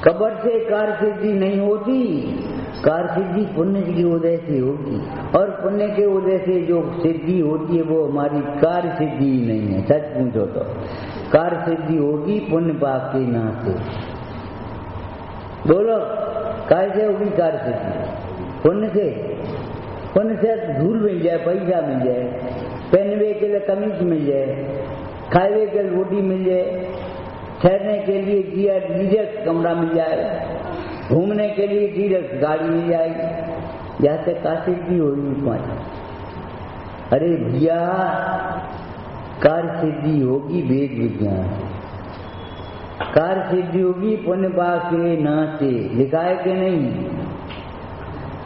Cover से कार्य सिद्धि नहीं होती, कार्य सिद्धि पुण्य की उदय से होगी, और पुण्य के उदय से जो सिद्धि होती है वो हमारी कार्य सिद्धि ही नहीं है। सच पूछो तो कार्य सिद्धि होगी पुण्य पाप के नाते। बोलो कैसे होगी कार्य सिद्धि? पुण्य से। पुण्य से धूल मिल जाए, पैसा मिल जाए, पहनवे के लिए कमीज मिल जाए, खाए के लिए रोटी मिल जाए, ठहरने के लिए डीलक्स कमरा मिल जाएगा, घूमने के लिए डीलक्स गाड़ी मिल जाएगी, यहाँ से कार्य सिद्धि होगी पाँच। अरे भैया कार्य सिद्धि होगी वेद विज्ञान, कार्य सिद्धि होगी पुण्य पाप के नाते। लिखा है कि नहीं?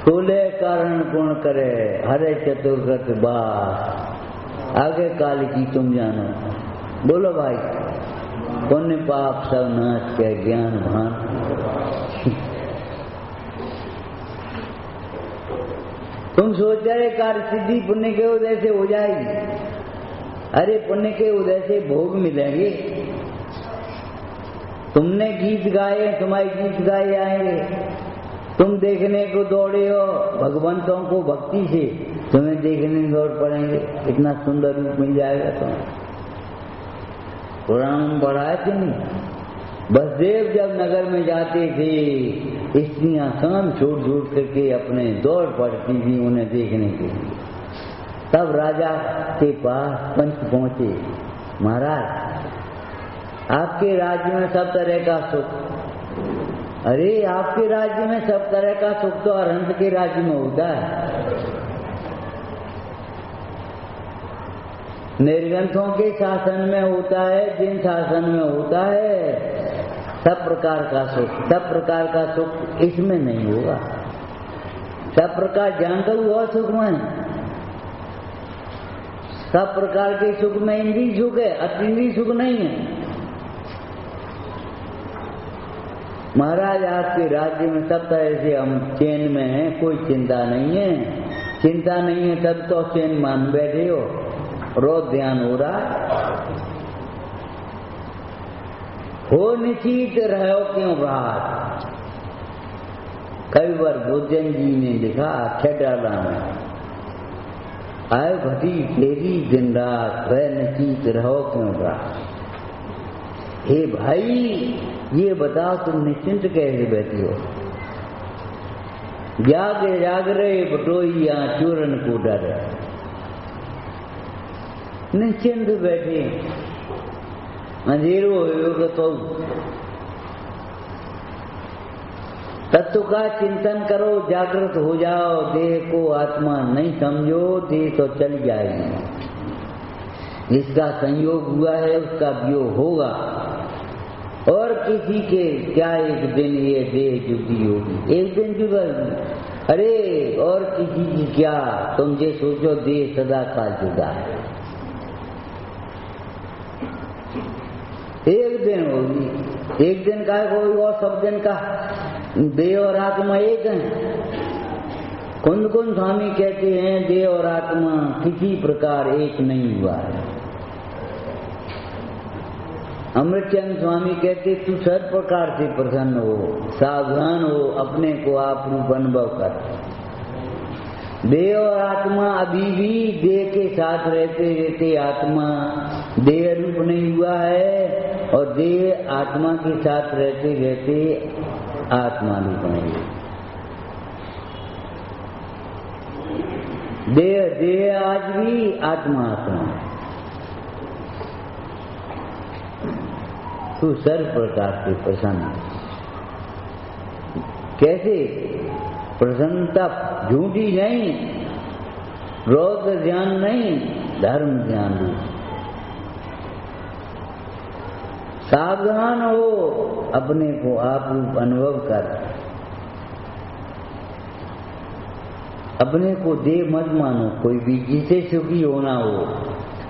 सोले कारण पूर्ण करे हरे चतुर्गत बास, आगे काल की तुम जानो। बोलो भाई, पुण्य पाप सब नाश के ज्ञान भान। तुम सोच रहे कार्य सिद्धि पुण्य के उदय से हो जाएगी। अरे पुण्य के उदय से भोग मिलेंगे। तुमने गीत गाए, तुम्हारे गीत गाए आएंगे, तुम देखने को दौड़े हो भगवंतों को भक्ति से, तुम्हें देखने दौड़ पड़ेंगे, इतना सुंदर रूप मिल जाएगा तुम्हें। पुराण में पढ़ा है कि नहीं? बसदेव जब नगर में जाते थे, स्त्रियां काम छोड़ छोड़ करके अपने दौड़ पड़ती थी उन्हें देखने के लिए। तब राजा के पास पंच पहुंचे, महाराज आपके राज्य में सब तरह का सुख। अरे आपके राज्य में सब तरह का सुख तो अरहंत के राज्य में होता है। निर्ग्रंथों के शासन में होता है, जिन शासन में होता है सब प्रकार का सुख। सब प्रकार का सुख इसमें नहीं होगा। सब प्रकार जानता हुआ सुख में, सब प्रकार के सुख में इंद्रिय सुख है, अतीन्द्रिय सुख नहीं है। महाराज आपके राज्य में सब तरह से हम चैन में हैं, कोई चिंता नहीं है। चिंता नहीं है तब तो चैन मान बैठे हो, रोज ध्यान हो रहा है। हो निश्चित रहो क्यों रात। कई बार भोजन जी ने लिखा छठाला में, आए घटी तेरी दिन रात, वह निश्चित रहो क्यों रात। हे भाई ये बताओ तुम निश्चिंत कैसे बैठी हो? जागे जाग रहे बटोइया चूरन को डर, निश्चिंत बैठे। अंधेरो हो तो तत्व का चिंतन करो, जागृत हो जाओ। देह को आत्मा नहीं समझो, देह तो चल जाएगी। जिसका संयोग हुआ है उसका वियोग होगा, और किसी के क्या एक दिन ये देह जुदी होगी, एक दिन जुड़ेगी। अरे और किसी की क्या, तुम ये सोचो देह सदा काल जुदा है, एक दिन होगी। एक दिन का कोई और सब दिन का देह और आत्मा एक है। कुंद कुंद स्वामी कहते हैं देह और आत्मा किसी प्रकार एक नहीं हुआ है। अमृतचंद स्वामी कहते तू सब प्रकार से प्रसन्न हो, सावधान हो, अपने को आप रूप अनुभव कर। देह और आत्मा अभी भी देह के साथ रहते रहते आत्मा देह रूप नहीं हुआ है, और देह आत्मा के साथ रहते रहते आत्मा रूप नहीं है। देह देह आज भी, आत्मा आत्मा। तू सर्व प्रकार से प्रसन्न। कैसे प्रसन्नता? झूठी नहीं, रोग ध्यान नहीं, धर्म ध्यान दो। सावधान हो, अपने को आप अनुभव कर। अपने को देह मत मानो कोई भी, जिसे सुखी होना हो।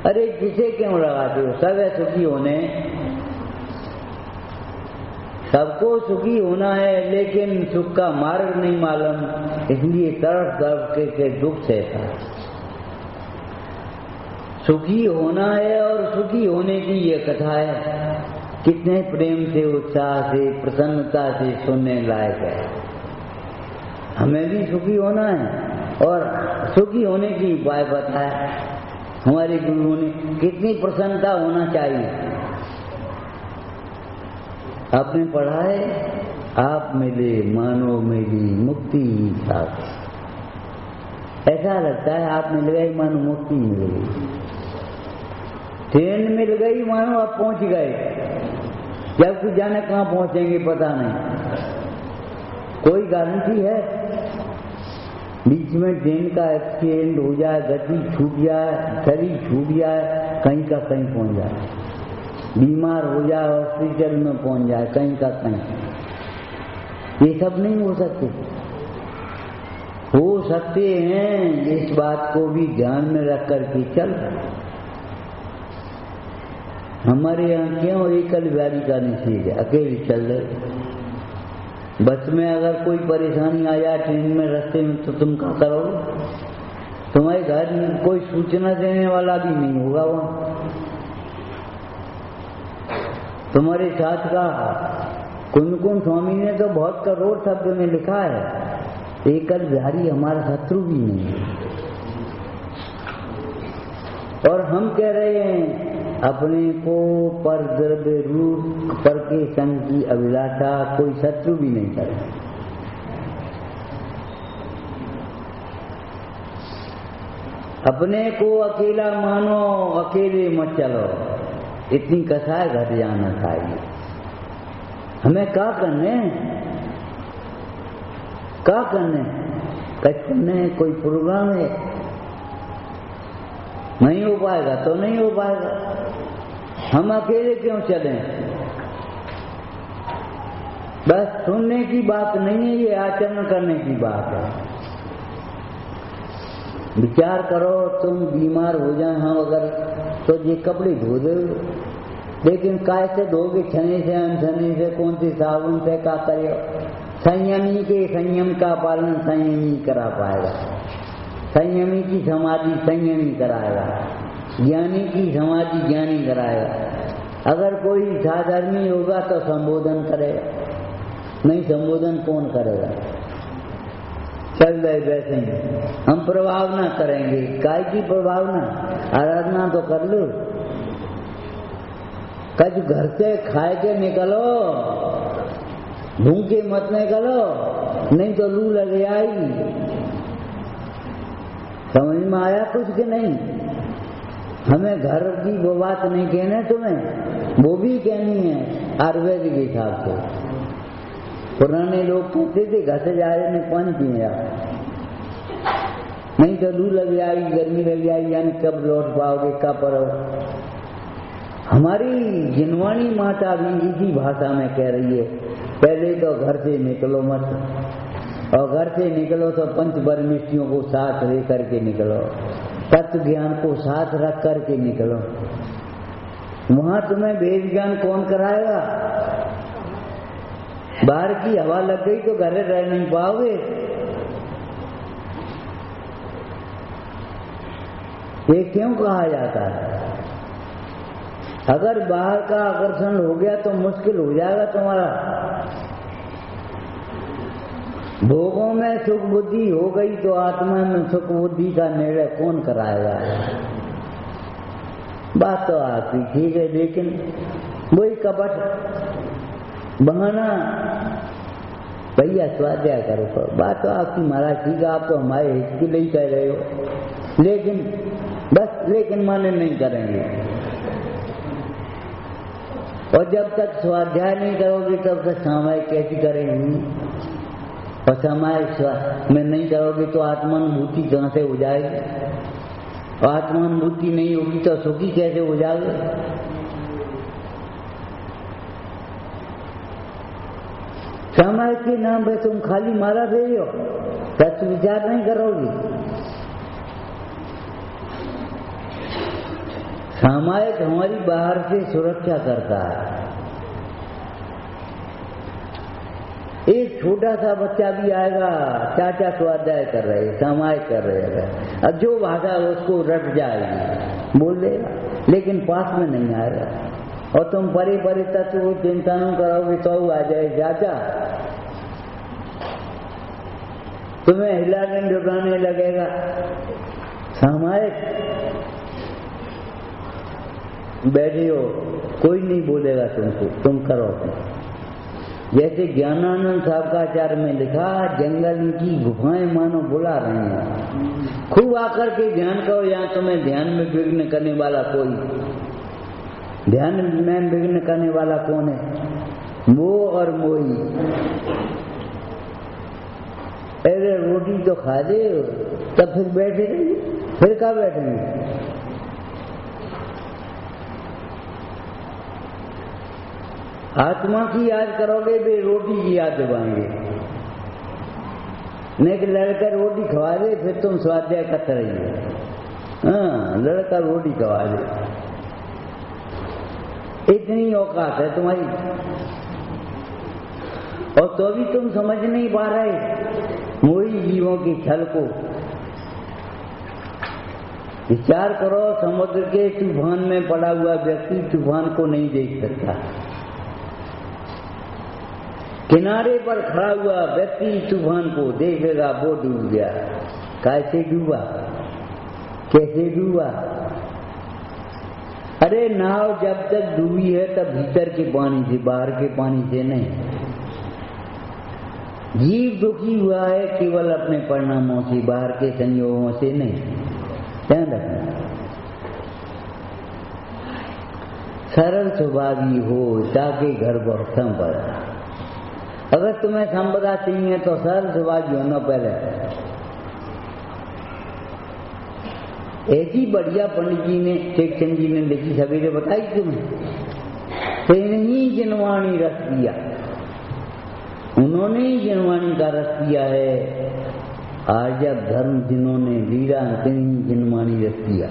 अरे जिसे क्यों लगाते हो? सब है सुखी होने, सबको सुखी होना है, लेकिन सुख का मार्ग नहीं मालूम, इसलिए तरफ तरफ के दुख सहता। सुखी होना है और सुखी होने की ये कथा है। कितने प्रेम से, उत्साह से, प्रसन्नता से सुनने लायक है। हमें भी सुखी होना है और सुखी होने की उपाय बताया हमारे गुरुओं ने। कितनी प्रसन्नता होना चाहिए। आपने पढ़ा है, आप मिले मानो मेरी मुक्ति साथ। ऐसा लगता है आप मिल गए मानो मुक्ति मिल गई। ट्रेन मिल गई मानो आप पहुंच गए, जबकि जाने कहाँ पहुंचेंगे पता नहीं, कोई गारंटी है। बीच में ट्रेन का एक्सीडेंट हो जाए, गति छूट जाए, शरीर छूट जाए, कहीं का कहीं पहुंच जाए, बीमार हो जाए, हॉस्पिटल में पहुंच जाए, कहीं का कहीं। ये सब नहीं हो सकते। हो सकते हैं, इस बात को भी ध्यान में रख करके चल। हमारे यहाँ क्यों एकल बिहारी का निषेध है, अकेले चल रहे। बस में अगर कोई परेशानी आ जाए ट्रेन में, रास्ते में, तो तुम क्या करोगे? तुम्हारे घर में कोई सूचना देने वाला भी नहीं होगा वहां। तुम्हारे साथ का कुंदकुंद स्वामी ने तो बहुत करोड़ शब्द में लिखा है, एकल बिहारी हमारा शत्रु भी नहीं है। और हम कह रहे हैं अपने को पर द्रव्य रूप पर के संग की अभिलाषा कोई शत्रु भी नहीं करे। अपने को अकेला मानो, अकेले मत चलो। इतनी कसाई घट जाना चाहिए। हमें क्या करने, क्या करने, कुछ करने, कोई प्रोग्राम है, नहीं हो पाएगा तो नहीं हो पाएगा। हम अकेले क्यों चलें? बस सुनने की बात नहीं है, ये आचरण करने की बात है। विचार करो, तुम बीमार हो जाए हम अगर, तो ये कपड़े धो दो, लेकिन काय से धोगे? छने से, अनछने से, कौन सी साबुन से, क्या करो? संयमी के संयम का पालन संयमी करा पाएगा। संयमी की समाधि संयमी कराएगा, ज्ञानी की समाधि ज्ञानी कराएगा। अगर कोई साधर्मी होगा तो संबोधन करेगा, नहीं संबोधन कौन करेगा? चल रहे वैसे ही हम प्रभाव ना करेंगे। काय की प्रभाव ना? आराधना तो कर लो। कल घर से खाए के निकलो, भूखे मत निकलो, नहीं तो लू लग आएगी। समझ में आया कुछ के नहीं? हमें घर की वो बात नहीं कहना तुम्हें, वो भी कहनी है आयुर्वेद के हिसाब से। पुराने लोग कहते थे घर से जाए ने पानी पिया, नहीं तो लू लग जाएगी, गर्मी लग जाएगी, यानी कब लौट पाओगे, कब पढ़ो। हमारी जिनवाणी माता भी इसी भाषा में कह रही है, पहले तो घर से निकलो मत, और घर से निकलो तो पंच परमेष्ठियों को साथ लेकर के निकलो, तत्व ज्ञान को साथ रख करके निकलो। वहां तुम्हें वेद ज्ञान कौन कराएगा? बाहर की हवा लग गई तो घर रह नहीं पाओगे। ये क्यों कहा जाता है? अगर बाहर का आकर्षण हो गया तो मुश्किल हो जाएगा तुम्हारा। भोगों में सुख बुद्धि हो गई तो आत्मा में सुख बुद्धि का निर्णय कौन कराएगा? बात तो आपकी ठीक है, लेकिन वही कपट बहाना, भैया स्वाध्याय करो। बात तो आपकी महाराज ठीक है, आप तो हमारे हित के लिए कह रहे हो, लेकिन बस लेकिन माने नहीं करेंगे। और जब तक स्वाध्याय नहीं करोगे तब तक सामायिक कैसी करेंगे? और सामायिक में नहीं करोगे तो आत्मानुभूति कहाँ से हो जाएगी? आत्मानुभूति नहीं होगी तो सुखी कैसे हो जाओगे? सामायिक के नाम पे तुम खाली माला दे हो, तत्व विचार नहीं करोगे। सामायिक हमारी बाहर से सुरक्षा करता है। एक छोटा सा बच्चा भी आएगा, चाचा स्वाध्याय कर रहे, सामायिक कर रहे हैं, अब जो भाषा उसको रट जाएगी बोल देगा, लेकिन पास में नहीं आएगा। और तुम परे परे तत्व को चिंता न करोगे तो आ जाए चाचा, तुम्हें हिलाने डुलाने लगेगा। सामायिक बैठे हो, कोई नहीं बोलेगा तुमको, तुम करो। जैसे ज्ञानानंद साहब का आचार्य में लिखा, जंगल की गुफाएं मानो बुला रही हैं, खूब आकर के ध्यान करो। यहाँ तुम्हें ध्यान में विघ्न करने वाला कोई, ध्यान में विघ्न करने वाला कौन है? मोह और मोही। अरे रोटी तो खा दे, तब फिर बैठे रहिए, फिर कहाँ बैठेंगे? आत्मा की याद करोगे भी रोटी की याद दिवाएंगे। नहीं कि लड़का रोटी खवा दे फिर तुम स्वाध्याय करते रहिए। हाँ, लड़का रोटी खवा दे, इतनी औकात है तुम्हारी। और तो भी तुम समझ नहीं पा रहे मोही जीवों की छल को। विचार करो, समुद्र के तूफान में पड़ा हुआ व्यक्ति तूफान को नहीं देख सकता। किनारे पर खड़ा हुआ व्यक्ति तूफान को देखेगा, वो डूब गया। कैसे डूबा, कैसे डूबा? अरे नाव जब तक डूबी है तब भीतर के पानी से, बाहर के पानी से नहीं। जीव दुखी हुआ है केवल अपने परिणामों से, बाहर के संयोगों से नहीं। ध्यान रखना, सरल स्वभावी हो ताकि घर बरसम पड़ा। अगर तुम्हें संपदा चाहिए तो सरल स्वभावी होना पहले। ऐसी बढ़िया पंडित जी ने, शेखचंद जी ने लिखी, सवेरे बताई तुम्हें, तेने ही जिनवाणी रस दिया। उन्होंने ही जिनवाणी का रस दिया है। आर्जव धर्म जिन्होंने लीला, तेनी जिनवाणी रस दिया।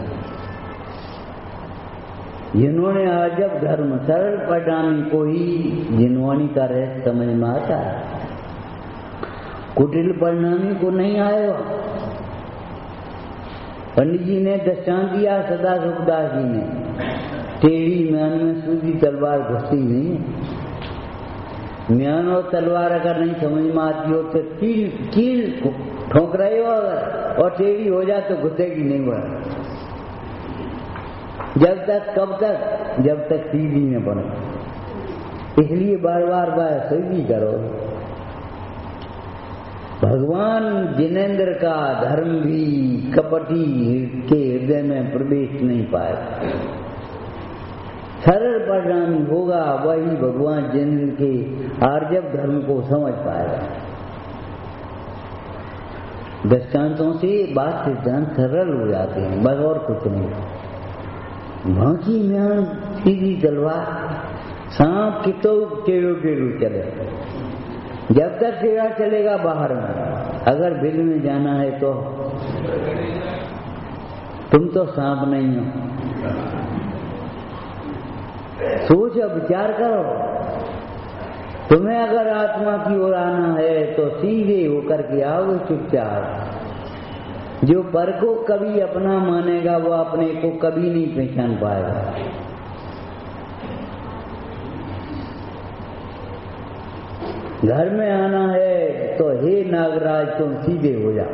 जिन्होंने आर्जव धर्म, सरल परिणामी को ही जिनवाणी का रहस्य समझ में आता है, कुटिल परिणामी को नहीं आएगा। पंडित जी ने दृष्टांत दिया, सदा सुखदास जी ने, टेढ़ी म्यान में सूदी तलवार घुसती नहीं। म्यान और तलवार अगर नहीं समझ में आती हो तो कील ठोक रहे हो, अगर और टेढ़ी हो जाए तो घुसेगी नहीं वह। जब तक, कब तक? जब तक सीधी न बने। इसलिए बार बार सीधी करो। भगवान जिनेंद्र का धर्म भी कपटी के हृदय में प्रवेश नहीं पाए। सरल परिणामी होगा वही भगवान जिनेंद्र के आर्जव धर्म को समझ पाएगा। दृष्टांतों से बात सिद्धांत सरल हो जाते हैं, बस और कुछ नहीं। बाकी म्यान, सीधी तलवार, सांप की तो टेढ़ो टेढ़ो चले। जब तक टेढ़ा चलेगा बाहर में, अगर बिल में जाना है तो तुम तो सांप नहीं हो। सोचो, विचार करो। तुम्हें अगर आत्मा की ओर आना है तो सीधे होकर के आओगे चुपचाप। जो पर को कभी अपना मानेगा वो अपने को कभी नहीं पहचान पाएगा। घर में आना है तो हे नागराज तुम सीधे हो जाओ,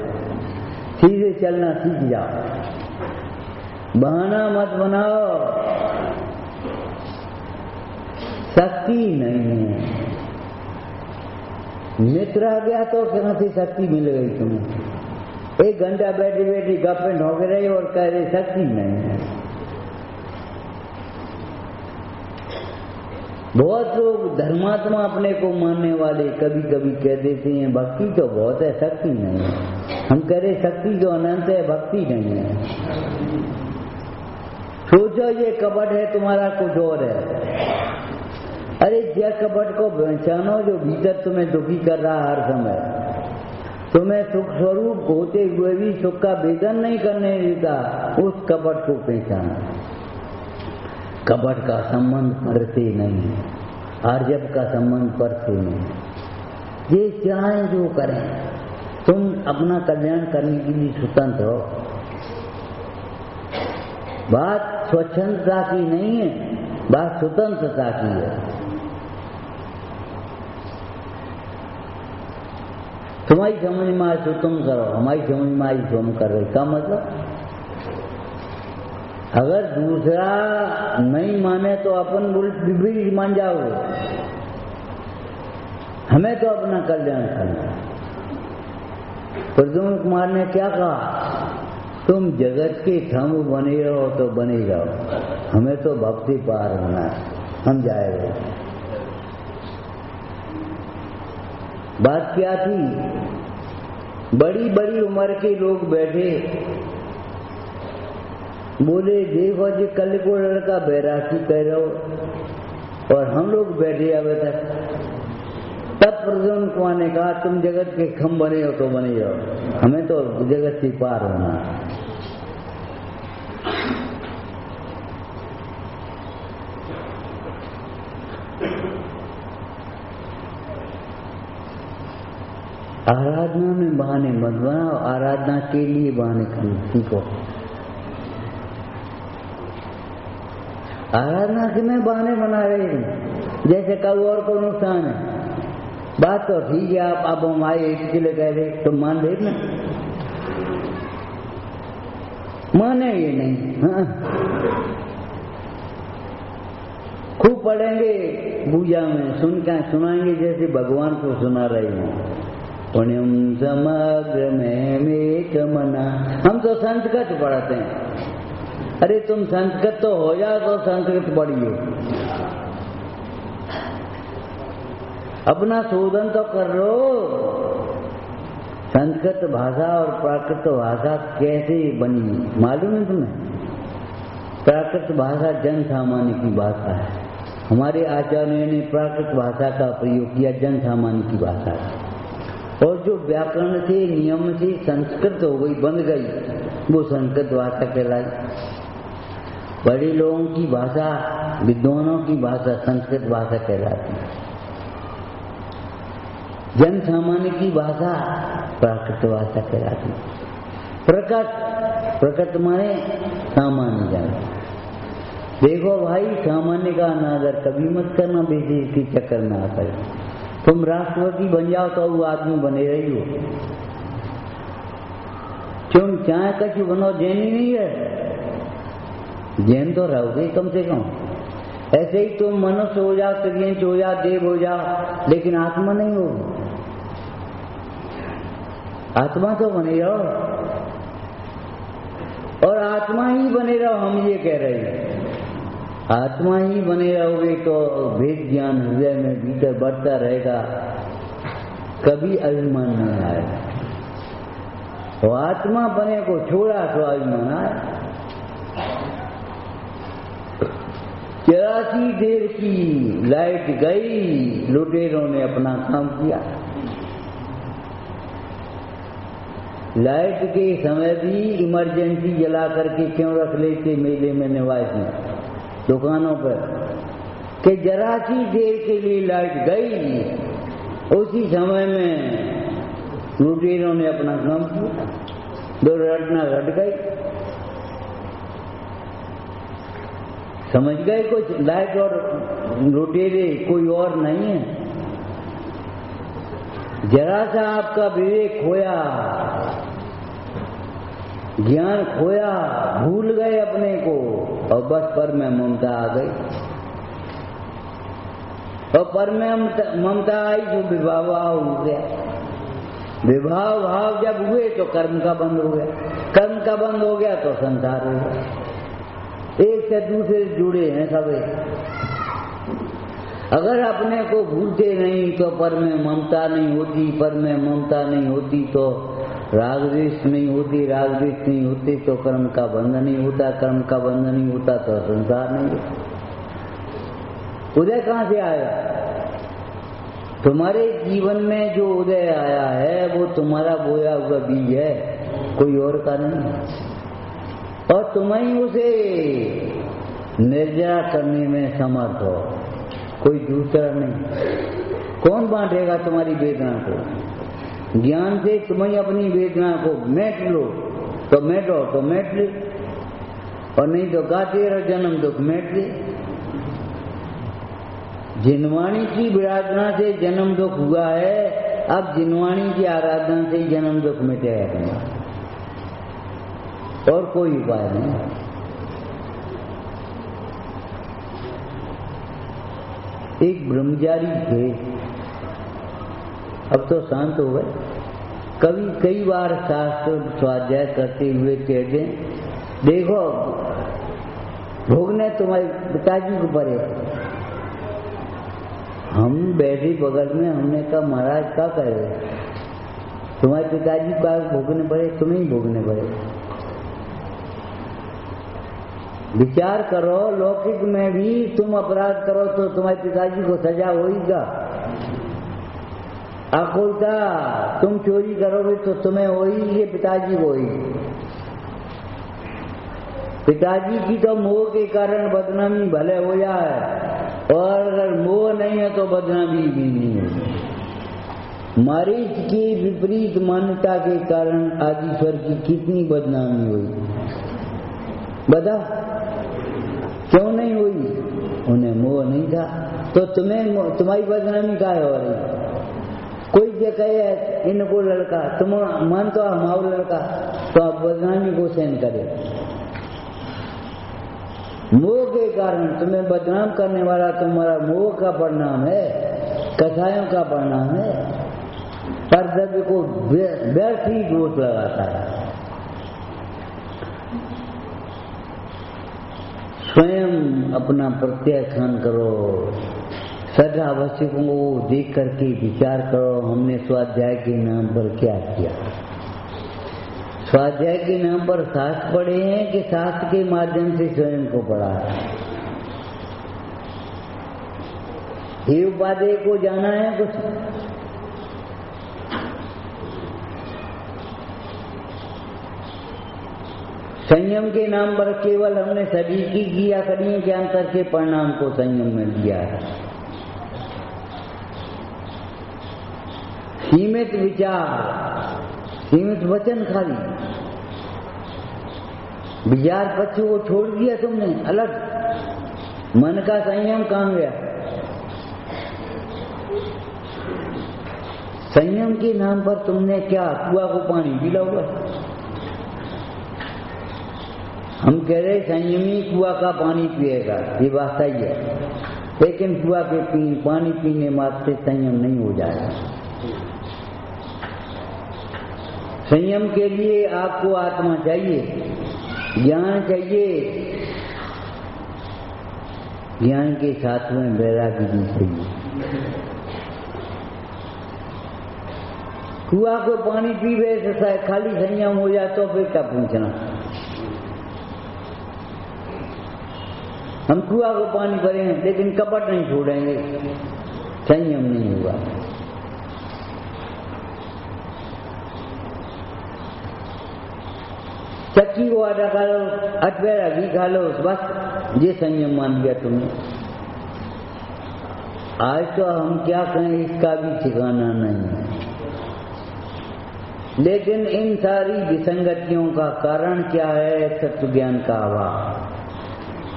सीधे चलना सीख जाओ, बहाना मत बनाओ। शक्ति नहीं है। मित्र आ गया तो कहां से शक्ति मिल गई तुम्हें? एक घंटा बैठी बैठी गप्पे ढोक रहे और कह रहे शक्ति नहीं है। बहुत लोग धर्मात्मा अपने को मानने वाले कभी कभी कह देते हैं भक्ति तो बहुत है, शक्ति नहीं है। हम कह रहे शक्ति जो अनंत है, भक्ति नहीं है। सोचो ये कपट है तुम्हारा, कुछ और है। अरे जय कपट को पहचानो जो भीतर तुम्हें दुखी कर रहा हर समय, तुम्हें सुख स्वरूप होते हुए भी सुख का वेदन नहीं करने देता, उस कपट को पहचानो। कपट का संबंध पर से नहीं है, आर्जव का संबंध पर से नहीं। ये चाहे जो करें, तुम अपना कल्याण करने के लिए स्वतंत्र हो। बात स्वच्छंदता की नहीं है, बात स्वतंत्रता की है। तुम्हारी समझ में आए तो तुम करो, हमारी समझ में आई तो हम कर रहे। क्या मतलब? अगर दूसरा नहीं माने तो अपन विपरीत मान जाओगे। हमें तो अपना कल्याण करना। प्रद्युम्न कुमार ने क्या कहा? तुम जगत के थंब बने रहो तो बने रहो, हमें तो भक्ति पार होना है, हम जाएंगे। बात क्या थी? बड़ी बड़ी उम्र के लोग बैठे, बोले देखो जी कल को लड़का बैरागी कह रहे हो और हम लोग बैठे अभी तक। तब प्रद्युम्न कुमार ने कहा तुम जगत के खंभ बने हो तो बने रहो, हमें तो जगत से पार होना। आराधना में बहाने मत बनाओ, आराधना के लिए बहाने सीखो। आराधना के में बहाने बना रहे हैं, जैसे कल और को नुकसान है। बात तो ठीक है, आप हमारे एक के लिए कह रहे तो मान दे ना, माने ये नहीं। हाँ, खूब पढ़ेंगे पूजा में, सुनाएंगे जैसे भगवान को सुना रहे हैं। पुण्यम समग्र में मना। हम तो संस्कृत पढ़ते हैं। अरे तुम संस्कृत तो हो जाओ तो संस्कृत पढ़िए, अपना शोधन तो कर लो। संस्कृत भाषा और प्राकृत भाषा कैसे बनी मालूम है तुम्हें? प्राकृत भाषा जन सामान्य की भाषा है। हमारे आचार्यों ने प्राकृत भाषा का प्रयोग किया, जन सामान्य की भाषा है। और जो व्याकरण से नियम से संस्कृत हो गई, बंध गई, वो संस्कृत भाषा कहलाई। बड़े लोगों की भाषा, विद्वानों की भाषा संस्कृत भाषा कहलाती है। जन सामान्य की भाषा प्राकृत भाषा कहलाती है। प्रकट माने सामान्य जन। देखो भाई, सामान्य का अनादर कभी मत करना, बेसी के चक्कर में आकर। तुम राष्ट्रपति बन जाओ तो वो आदमी बने रही हो। तुम चाहे कछु बनो, जैन ही नहीं है, जैन तो रहोगे कम से कम। ऐसे ही तुम मनुष्य हो जाओ, त्रियंश हो जाओ, देव हो जाओ, लेकिन आत्मा नहीं हो। आत्मा तो बने रहो, और आत्मा ही बने रहो। हम ये कह रहे हैं आत्मा ही बने रहोगे तो वेद ज्ञान हृदय में भीतर बढ़ता रहेगा, कभी अभिमान नहीं आएगा। तो आत्मा बने को छोड़ा तो अभिमान आए। 84 देर की लाइट गई, लुटेरों ने अपना काम किया। लाइट के समय भी इमरजेंसी जला करके क्यों रख लेते मेले में, निवास में, दुकानों पर, कि जरा सी देर के लिए लाइट गई, उसी समय में लुटेरों ने अपना काम किया, दुर्घटना घट गई। समझ गए? कुछ लाइट और लुटेरे कोई और नहीं है। जरा सा आपका विवेक खोया, ज्ञान खोया, भूल गए अपने को, और बस पर में ममता आ गई। और पर में ममता आई तो विवाह हो गया। विवाह भाव जब हुए तो कर्म का बंद हो गया, कर्म का बंद हो गया तो संसार हो गया। एक से दूसरे जुड़े हैं सबे। अगर अपने को भूलते नहीं तो पर में ममता नहीं होती, पर में ममता नहीं होती तो राग द्वेष नहीं होती, राग द्वेष नहीं होती तो कर्म का बंधन नहीं होता, कर्म का बंधन नहीं होता तो संसार नहीं होता। उदय कहाँ से आया? तुम्हारे जीवन में जो उदय आया है वो तुम्हारा बोया हुआ बीज है, कोई और का नहीं। और तुम ही उसे निर्जरा करने में समर्थ हो, कोई दूसरा नहीं। कौन बांटेगा तुम्हारी वेदना को? ज्ञान से तुम्हें अपनी वेदना को मेट लो तो मेटो तो मेट ले, और नहीं तो गाते रहो जन्म दुख मेट ले। जिनवाणी की विराधना से जन्म दुख हुआ है, अब जिनवाणी की आराधना से जन्म दुख मिटेगा, और कोई उपाय नहीं। एक ब्रह्मचारी थे, अब तो शांत हो गए। कभी कई बार शास्त्र स्वाध्याय करते हुए कहते, देखो भोगने तुम्हारे पिताजी को पड़े। हम बैठे बगल में, हमने कहा महाराज क्या करे, तुम्हारे पिताजी का भोगने पड़े, तुम्हें ही भोगने पड़े। विचार करो, लौकिक में भी तुम अपराध करो तो तुम्हारे पिताजी को सजा होगा। अकुलता, तुम चोरी करोगे तो तुम्हें होगी, ये पिताजी को होगी। पिताजी की तो मोह के कारण बदनामी भले हो जाए, और अगर मोह नहीं है तो बदनामी भी नहीं होगी। मरीज की विपरीत मान्यता के कारण आदिश्वर की कितनी बदनामी हुई, बता क्यों नहीं हुई? उन्हें मोह नहीं था, तो तुम्हारी बदनामी क्या हो रही? कोई जो कहे इनको लड़का, तुम मान तो हमारा लड़का, तो आप बदनामी को सहन करे। मोह के कारण तुम्हें बदनाम करने वाला तुम्हारा मोह का परिणाम है, कसायों का परिणाम है। कर्तव्य को व्यर्थ ही दोष लगाता है। स्वयं अपना प्रत्याख्यान करो, सदा आवश्यकों को देख करके विचार करो, हमने स्वाध्याय के नाम पर क्या किया। स्वाध्याय के नाम पर शास्त्र पढ़े हैं कि शास्त्र के माध्यम से स्वयं को पढ़ा है? ये उपाध्याय को जाना है कुछ? संयम के नाम पर केवल हमने सभी की क्रिया करी के अंतर के परिणाम को संयम में लिया है। सीमित विचार, सीमित वचन, खाली विचार पक्ष को छोड़ दिया तुमने अलग। मन का संयम कहाँ गया? संयम के नाम पर तुमने क्या कुआ को पानी पिला हुआ? हम कह रहे संयमी कुआ का पानी पिएगा, ये बात सही है, लेकिन कुआ के पानी पीने मात्र से संयम नहीं हो जाएगा। संयम के लिए आपको आत्मा चाहिए, ज्ञान चाहिए, ज्ञान के साथ में वैराग्य भी चाहिए। कुआ को पानी पीवे से खाली संयम हो जाए तो फिर क्या पूछना? हम कुआ को पानी भरें लेकिन कपट नहीं छोड़ेंगे, संयम नहीं हुआ। चक्की को आटा खा लो, अटवेरा घी खा लो, बस ये संयम मान लिया तुमने। आज तो हम क्या कहें, इसका भी ठिकाना नहीं है। लेकिन इन सारी विसंगतियों का कारण क्या है? तत्व ज्ञान का अभाव।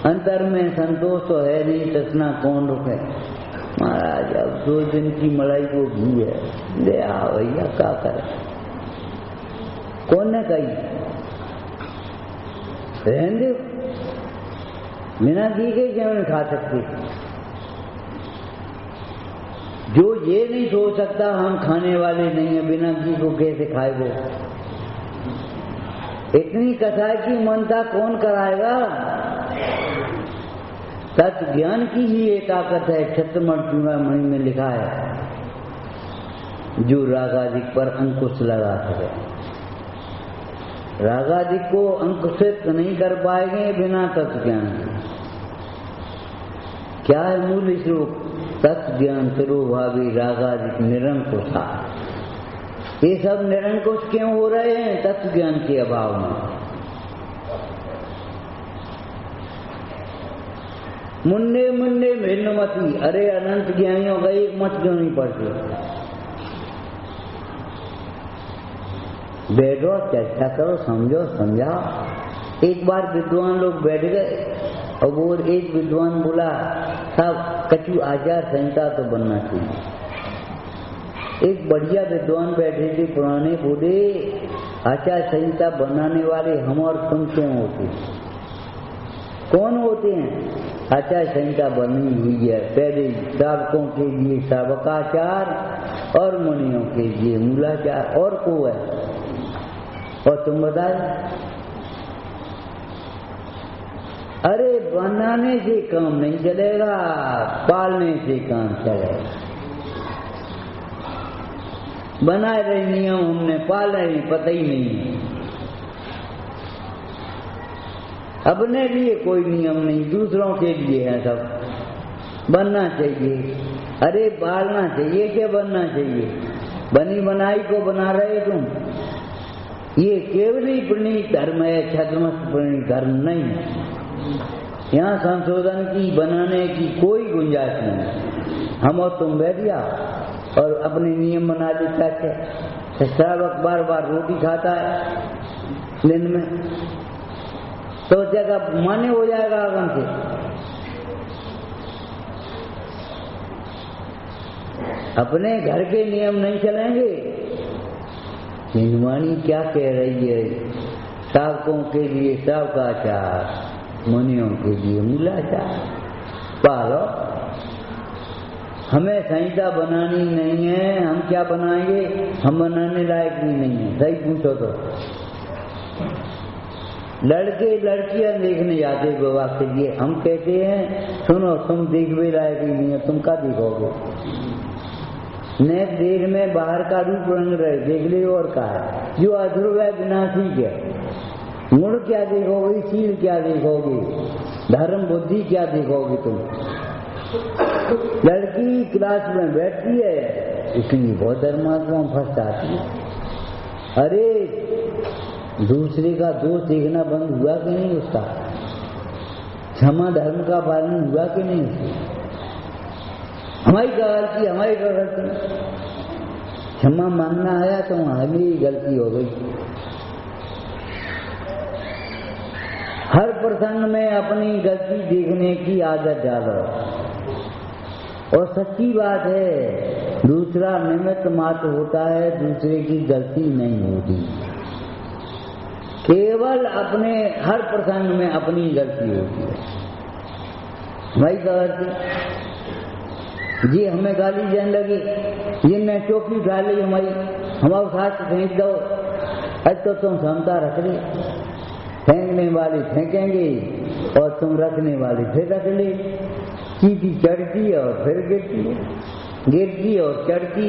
अंतर में संतोष तो है नहीं, तृष्णा कौन रुके? महाराज अब 2 दिन की मलाई को घी है, ले आ भैया, क्या करे? कौन ने कही? रहने दो, बिना घी के क्या नहीं खा सकते? जो ये नहीं सोच सकता हम खाने वाले नहीं है, बिना घी को कैसे खाएगो? इतनी कसाई की मनता कौन कराएगा? तत्व ज्ञान की ही ये ताकत है। क्षत्रमण चूड़ामणि में लिखा है, जो रागादिक पर अंकुश लगा सके। रागादिक को अंकुशित नहीं कर पाएंगे बिना तत्व ज्ञान के। क्या है मूल श्लोक? तत्व ज्ञान तिरोभावी रागादिक निरंकुशा। ये सब निरंकुश क्यों हो रहे हैं? तत्व ज्ञान के अभाव में। मुन्ने मुन्ने भिन्नमति, अरे अनंत ज्ञानियों का एक मत क्यों नहीं पढ़ते? बैठो, चर्चा करो, समझो, समझाओ। एक बार विद्वान लोग बैठ गए और वो एक विद्वान बोला, साहब कछु आचार संहिता तो बनना चाहिए। एक बढ़िया विद्वान बैठे थे पुराने, बोले आचार संहिता बनाने वाले हम और तुम क्यों होते? कौन होते हैं? आचार संहिता बनी हुई है पहले श्रावकों के लिए श्रावकाचार और मुनियों के लिए मूलाचार, और को है? और तुम बताए? अरे बनाने से काम नहीं चलेगा, पालने से काम चलेगा। बनाए रहे नियम हमने पाल रहे, पता ही नहीं। अपने लिए कोई नियम नहीं, दूसरों के लिए है सब। बनना चाहिए, अरे पालना चाहिए, क्या बनना चाहिए? बनी बनाई को बना रहे तुम। ये केवल प्रणीत धर्म है, छद्मस्त प्रणीत धर्म नहीं। यहाँ संशोधन की बनाने की कोई गुंजाइश नहीं। हम और तुम बैठ जाओ और अपने नियम बना देता है। श्रावक बार बार रोटी खाता है दिन में, तो जगह मान्य हो जाएगा आगम से। अपने घर के नियम नहीं चलेंगे। हिंदवाणी क्या कह रही है? श्रावकों के लिए श्रावकाचार, मुनियों के लिए मूलाचार। पालो, हमें संहिता बनानी नहीं है, हम क्या बनाएंगे? हम बनाने लायक भी नहीं है। सही पूछो तो लड़के लड़कियां देखने जाते विवाह के लिए, हम कहते हैं सुनो तुम देखने लायक ही नहीं है, तुम क्या देखोगे? नेक देख में बाहर का रूप रंग रहे देख ले, और कहा है जो अध्रुव है विनाशी है। गुण क्या देखोगे? शील क्या देखोगे? धर्म बुद्धि क्या देखोगे तुम? लड़की क्लास में बैठती है, इसलिए बहुत धर्मात्मा फंस जाती है। अरे दूसरे का दोष देखना बंद हुआ कि नहीं उसका? क्षमा धर्म का पालन हुआ कि नहीं उसकी? हमारी क्या गलती, हमारी क्या गलती? क्षमा मांगना आया तो हमारी गलती हो गई। हर प्रसंग में अपनी गलती देखने की आदत डालो। और सच्ची बात है, दूसरा निमित्त मात्र होता है, दूसरे की गलती नहीं होती। केवल अपने हर प्रसंग में अपनी गलती होती है। भाई गलती जी हमें गाली देने लगी, जिनने चौकी उठा ली हमारी, हमारे साथ फेंक दो। आज तो तुम क्षमता रख ली, फेंकने वाले फेंकेंगे और तुम रखने वाले फिर रख ले। चीटी चढ़ती और फिर गिरती और चढ़ती।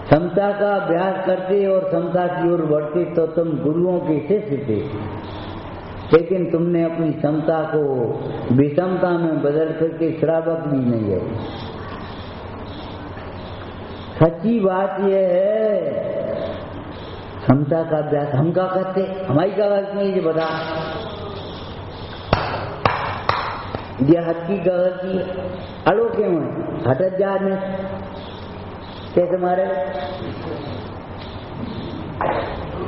क्षमता का अभ्यास करते और क्षमता की ओर बढ़ते तो तुम गुरुओं के शिष्य थे, लेकिन तुमने अपनी क्षमता को विषमता में बदल करके श्रावक भी नहीं है। सच्ची बात यह है, क्षमता का अभ्यास हम क्या करते? हमारी क्या गलती है ये बता? ये हाथ की गलती है। अड़ो क्यों है? हटत जा में कैसे मारे?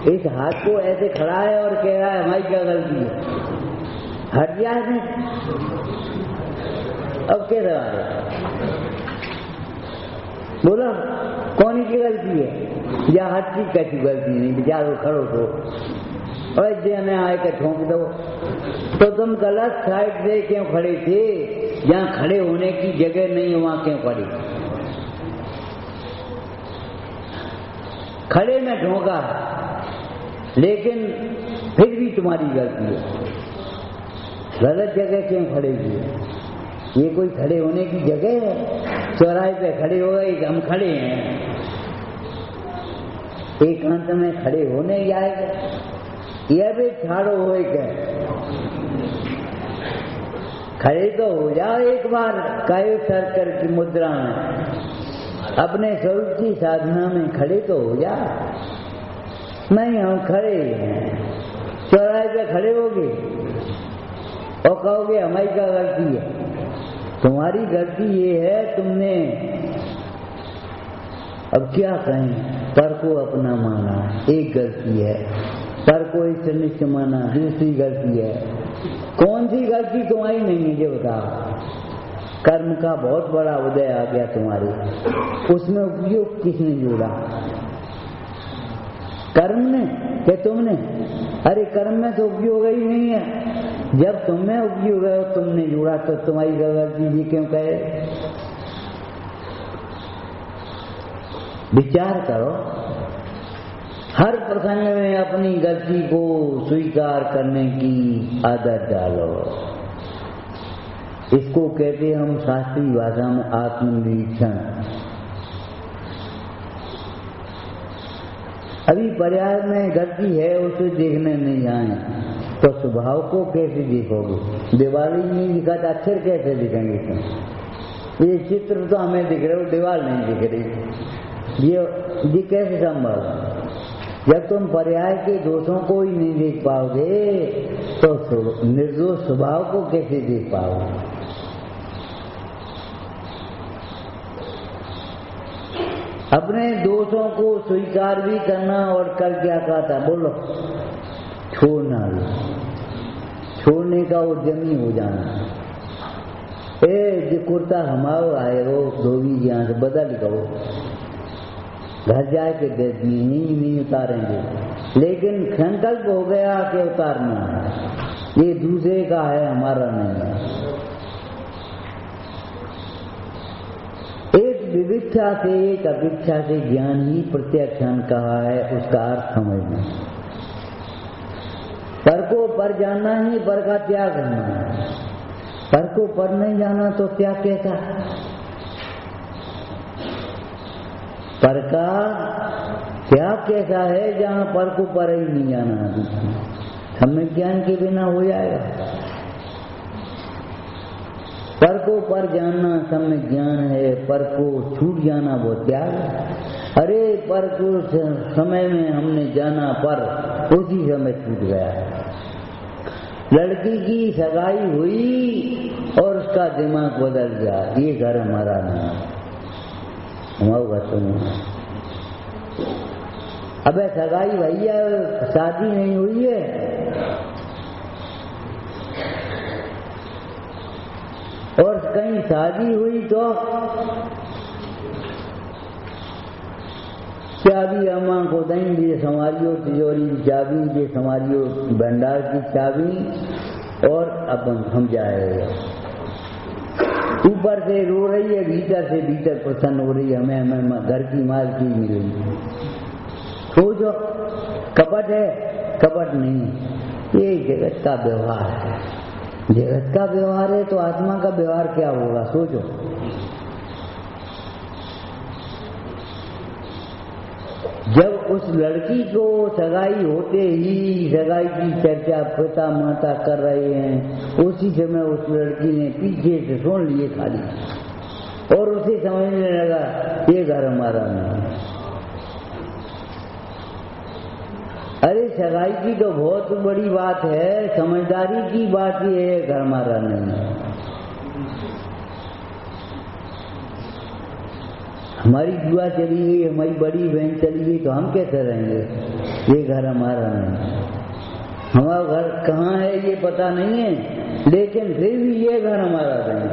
इस हाथ को ऐसे खड़ा है और कह रहा है हमारी क्या गलती है? हट जाए में अब कैसे मारे? बोलो कौन की गलती है? या हाथ की कैसी गलती नहीं? बेचारो खड़ो तो और देने आए के ठोंक दो। तो तुम गलत साइड से क्यों खड़े थे? जहाँ खड़े होने की जगह नहीं वहां क्यों खड़े? खड़े में ठोंका, लेकिन फिर भी तुम्हारी गलती है। गलत जगह क्यों खड़े हुए? ये कोई खड़े होने की जगह है? चौराहे पे खड़े हो गए, हम खड़े हैं, एकांत में खड़े होने जाएगा। यह भी छाड़ो हो क्या? खड़े तो हो जाओ एक बार कायो सर्कल की मुद्रा में, अपने स्वरूप की साधना में खड़े तो हो जाओ। नहीं हम खड़े हैं, चौराहे पे खड़े होगे और कहोगे हमारी क्या गलती है? तुम्हारी गलती ये है तुमने, अब क्या कहें, पर को अपना माना, एक गलती है। पर को इष्ट माना, दूसरी गलती है। कौन सी गलती तुम्हारी नहीं है ये बताओ? कर्म का बहुत बड़ा उदय आ गया तुम्हारे, उसमें उपयोग किसने जोड़ा? कर्म ने कि तुमने? अरे कर्म में तो उपयोग ही नहीं है। जब तुम में उपयोग है और तुमने जोड़ा तो तुम्हारी गलती जी क्यों कहे? विचार करो, हर प्रसंग में अपनी गलती को स्वीकार करने की आदत डालो। इसको कहते हैं हम शास्त्रीय भाषा में आत्मनिरीक्षण। अभी पर्याय में गलती है उसे देखने नहीं जाए तो स्वभाव को कैसे देखोगे? दिवाली नहीं दिखा तो अक्षर कैसे दिखेंगे तुम? ये चित्र तो हमें दिख रहे हो, दीवार नहीं दिख रही, ये कैसे संभव? जब तुम पर्याय के दोषों को ही नहीं देख पाओगे तो निर्दोष स्वभाव को कैसे देख पाओगे? अपने दोषों को स्वीकार भी करना और कल क्या कहा था बोलो? छोड़ना भी, छोड़ने का उद्यमी हो जाना। जो कुर्ता हमारा आए वो धोबी यहाँ से बदल कहो, घर जाए के नहीं उतारेंगे, लेकिन संकल्प हो गया कि उतारना है, ये दूसरे का है हमारा नहीं है। एक विविधता से एक अपेक्षा से ज्ञान ही प्रत्यक्षान कहा है, उसका अर्थ समझना। पर को पर जानना ही पर का त्याग करना है। पर को पर नहीं जाना तो त्याग कैसा? पर का त्याग कैसा है जहां पर को पर ही नहीं जाना? हमें ज्ञान के बिना हो जाएगा। पर को पर जानना समय ज्ञान है, पर को छूट जाना वो त्याग है। अरे पर को समय में हमने जाना, पर उसी समय छूट गया। लड़की की सगाई हुई और उसका दिमाग बदल गया, ये घर हमारा नहीं, हमारा तुम। अबे सगाई भैया, शादी नहीं हुई है और कहीं शादी हुई तो चाबी अम्मा को देंगे, ये संभालियो तिजोरी की चाबी, ये संभालियो भंडार की चाबी, और अपन हम जाएगा। ऊपर से रो रही है, भीतर से भीतर प्रसन्न हो रही है, हमें घर की मालकी मिलेगी। सोचो कपट है? कपट नहीं, ये जगत का व्यवहार है। जगत का व्यवहार है तो आत्मा का व्यवहार क्या होगा? सोचो। जब उस लड़की को सगाई होते ही सगाई की चर्चा पिता माता कर रहे हैं, उसी समय उस लड़की ने पीछे से सुन लिए खाली और उसे समझने लगा ये घर हमारा नहीं। अरे सगाई की तो बहुत बड़ी बात है, समझदारी की बात ये है घर हमारा नहीं है। हमारी बुआ चली गई, हमारी बड़ी बहन चली गई तो हम कैसे रहेंगे? ये घर हमारा नहीं। हमारा घर कहाँ है ये पता नहीं है, लेकिन फिर भी ये घर हमारा नहीं।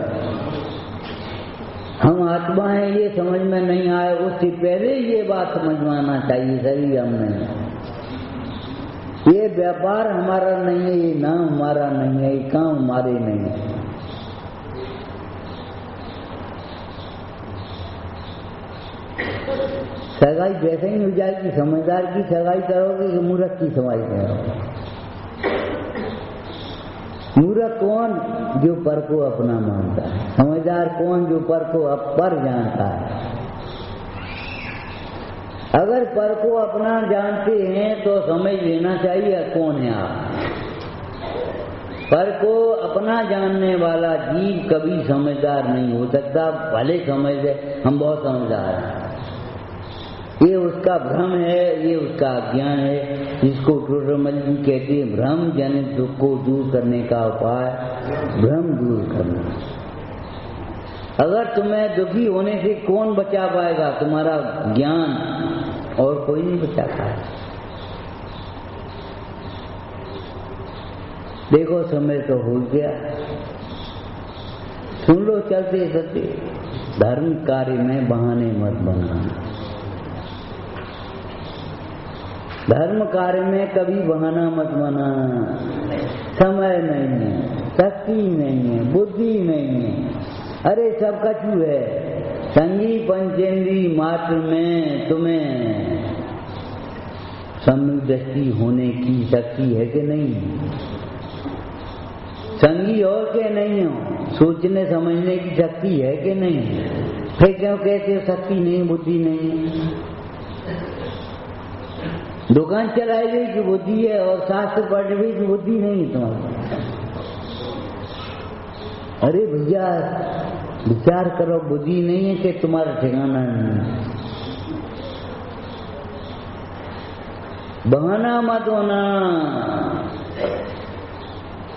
हम आत्मा है ये समझ में नहीं आए, उससे पहले ये बात समझ में आना चाहिए सही हमने। ये व्यापार हमारा नहीं है, ये नाम हमारा नहीं है, ये काम हमारे नहीं है। सगाई वैसे ही हो जाएगी, समझदार की सगाई करोगे कि मूर्ख की सगाई करोगे? मूर्ख कौन? जो पर को अपना मानता है। समझदार कौन? जो पर को पर जानता है। अगर पर को अपना जानते हैं तो समझ लेना चाहिए कौन है आप। पर को अपना जानने वाला जीव कभी समझदार नहीं हो सकता, भले समझ ले हम बहुत समझदार हैं। ये उसका भ्रम है, ये उसका अज्ञान है, जिसको टोटरमल जी कहते हैं भ्रम जनित दुख को दूर करने का उपाय, भ्रम दूर करना। अगर तुम्हें दुखी होने से कौन बचा पाएगा? तुम्हारा ज्ञान, और कोई नहीं बचा पाएगा। देखो समय तो हो गया, सुन लो चलते चलते, धर्म कार्य में बहाने मत बनाना। धर्म कार्य में कभी बहाना मत बनाना। समय नहीं है, शक्ति नहीं है, बुद्धि नहीं है, अरे सब कछु है। संगी पंचेंद्री मात्र में तुम्हें समुदृष्टि होने की शक्ति है कि नहीं? संगी और के नहीं हो, सोचने समझने की शक्ति है कि नहीं? फिर क्यों कहते हो शक्ति नहीं, बुद्धि नहीं? दुकान चलाई गई की बुद्धि है और शास्त्र पढ़ने गई की बुद्धि नहीं है तुम्हारी। अरे भैया विचार करो, बुद्धि नहीं है कि तुम्हारा ठिकाना नहीं है। बहाना मत होना।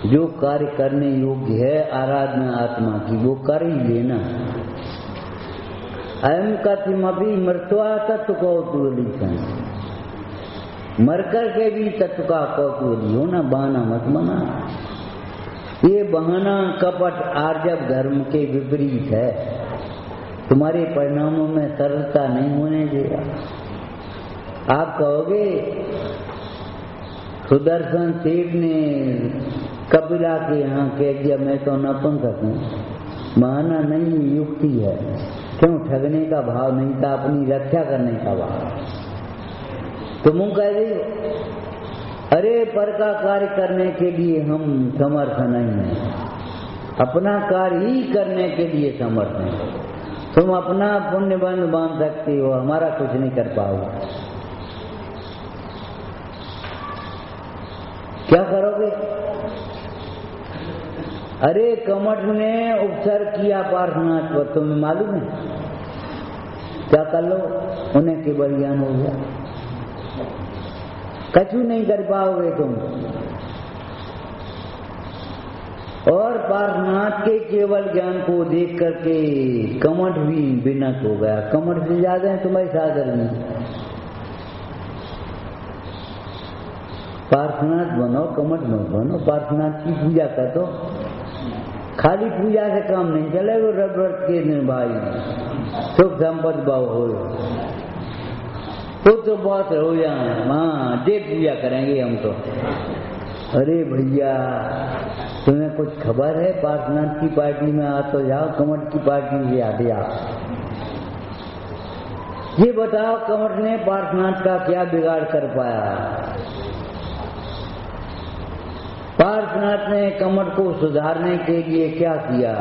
जो कार्य करने योग्य है आराधना आत्मा की वो कर ही लेना। अयम कथिमपि मृत्वा तत्व कौतूहली, मरकर के भी तत्व का कौतूहली हो ना, बहाना मत बना। ये बहाना कपट आर्जव धर्म के विपरीत है, तुम्हारे परिणामों में सरलता नहीं होने देगा। आप कहोगे सुदर्शन सेठ ने कपिला के यहाँ कह दिया मैं तो नपुंसक हूँ, बहाना नहीं, युक्ति है। क्यों? ठगने का भाव नहीं था, अपनी रक्षा करने का भाव। तुम कह रही हो अरे पर का कार्य करने के लिए हम समर्थ नहीं हैं, अपना कार्य ही करने के लिए समर्थ हैं। तुम अपना पुण्य बंध बांध सकते हो, हमारा कुछ नहीं कर पाओगे। क्या करोगे? अरे कमठ ने उपसर्ग किया पार्श्वनाथ पर, तुम्हें मालूम है? क्या कर लो, उन्हें केवल ज्ञान हो गया। कछु नहीं कर पाओगे तुम। और पार्श्वनाथ के केवल ज्ञान को देख करके कमठ भी विनत हो गया। कमठ से ज्यादा है तुम्हारे सागर में। पार्श्वनाथ बनो, कमठ मत बनो। पार्श्वनाथ की पूजा कर दो, खाली पूजा से काम नहीं चले। वो रब व्रत के दिन भाई सुख संपत्ति भाव हो तो बहुत हो जाए, हाँ दे पूजा करेंगे हम तो। अरे भैया तुम्हें कुछ खबर है? पार्श्वनाथ की पार्टी में आ तो जाओ, कमठ की पार्टी से आते आओ। ये बताओ कमठ ने पार्श्वनाथ का क्या बिगाड़ कर पाया? पार्श्वनाथ ने कमठ को सुधारने के लिए क्या किया?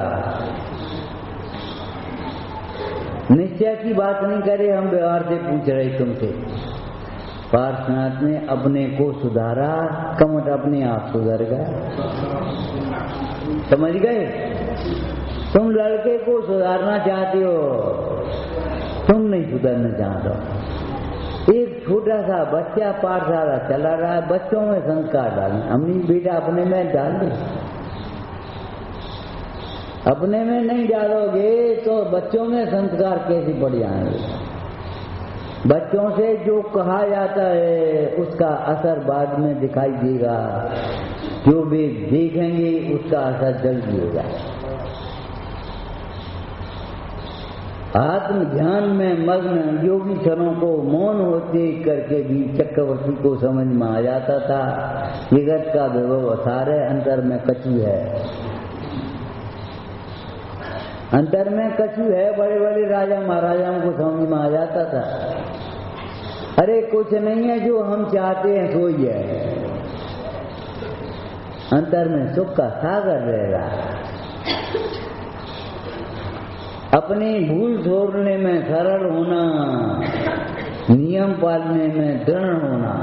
निश्चय की बात नहीं करे, हम व्यवहार से पूछ रहे तुमसे। पार्श्वनाथ ने अपने को सुधारा, कमठ अपने आप सुधर गया। समझ गए? तुम लड़के को सुधारना चाहते हो, तुम नहीं सुधरना चाहते हो। एक छोटा सा बच्चा पाठशाला चला रहा है, बच्चों में संस्कार डालें। हमने बेटा अपने में डाल दे, अपने में नहीं डालोगे तो बच्चों में संस्कार कैसे पड़ जाएंगे? बच्चों से जो कहा जाता है उसका असर बाद में दिखाई देगा, जो वे देखेंगे उसका असर जल्दी होगा। आत्म ध्यान में मग्न योगी जनों को मौन होते करके भी चक्रवर्ती को समझ में आ जाता था जगत का विभव असार है, अंतर में कछु है। अंतर में कछु है। बड़े बड़े राजा महाराजाओं को समझ में आ जाता था, अरे कुछ नहीं है, जो हम चाहते हैं सो ही है। अंतर में सुख का सागर रहेगा। अपनी भूल छोड़ने में सरल होना, नियम पालने में दृढ़ होना।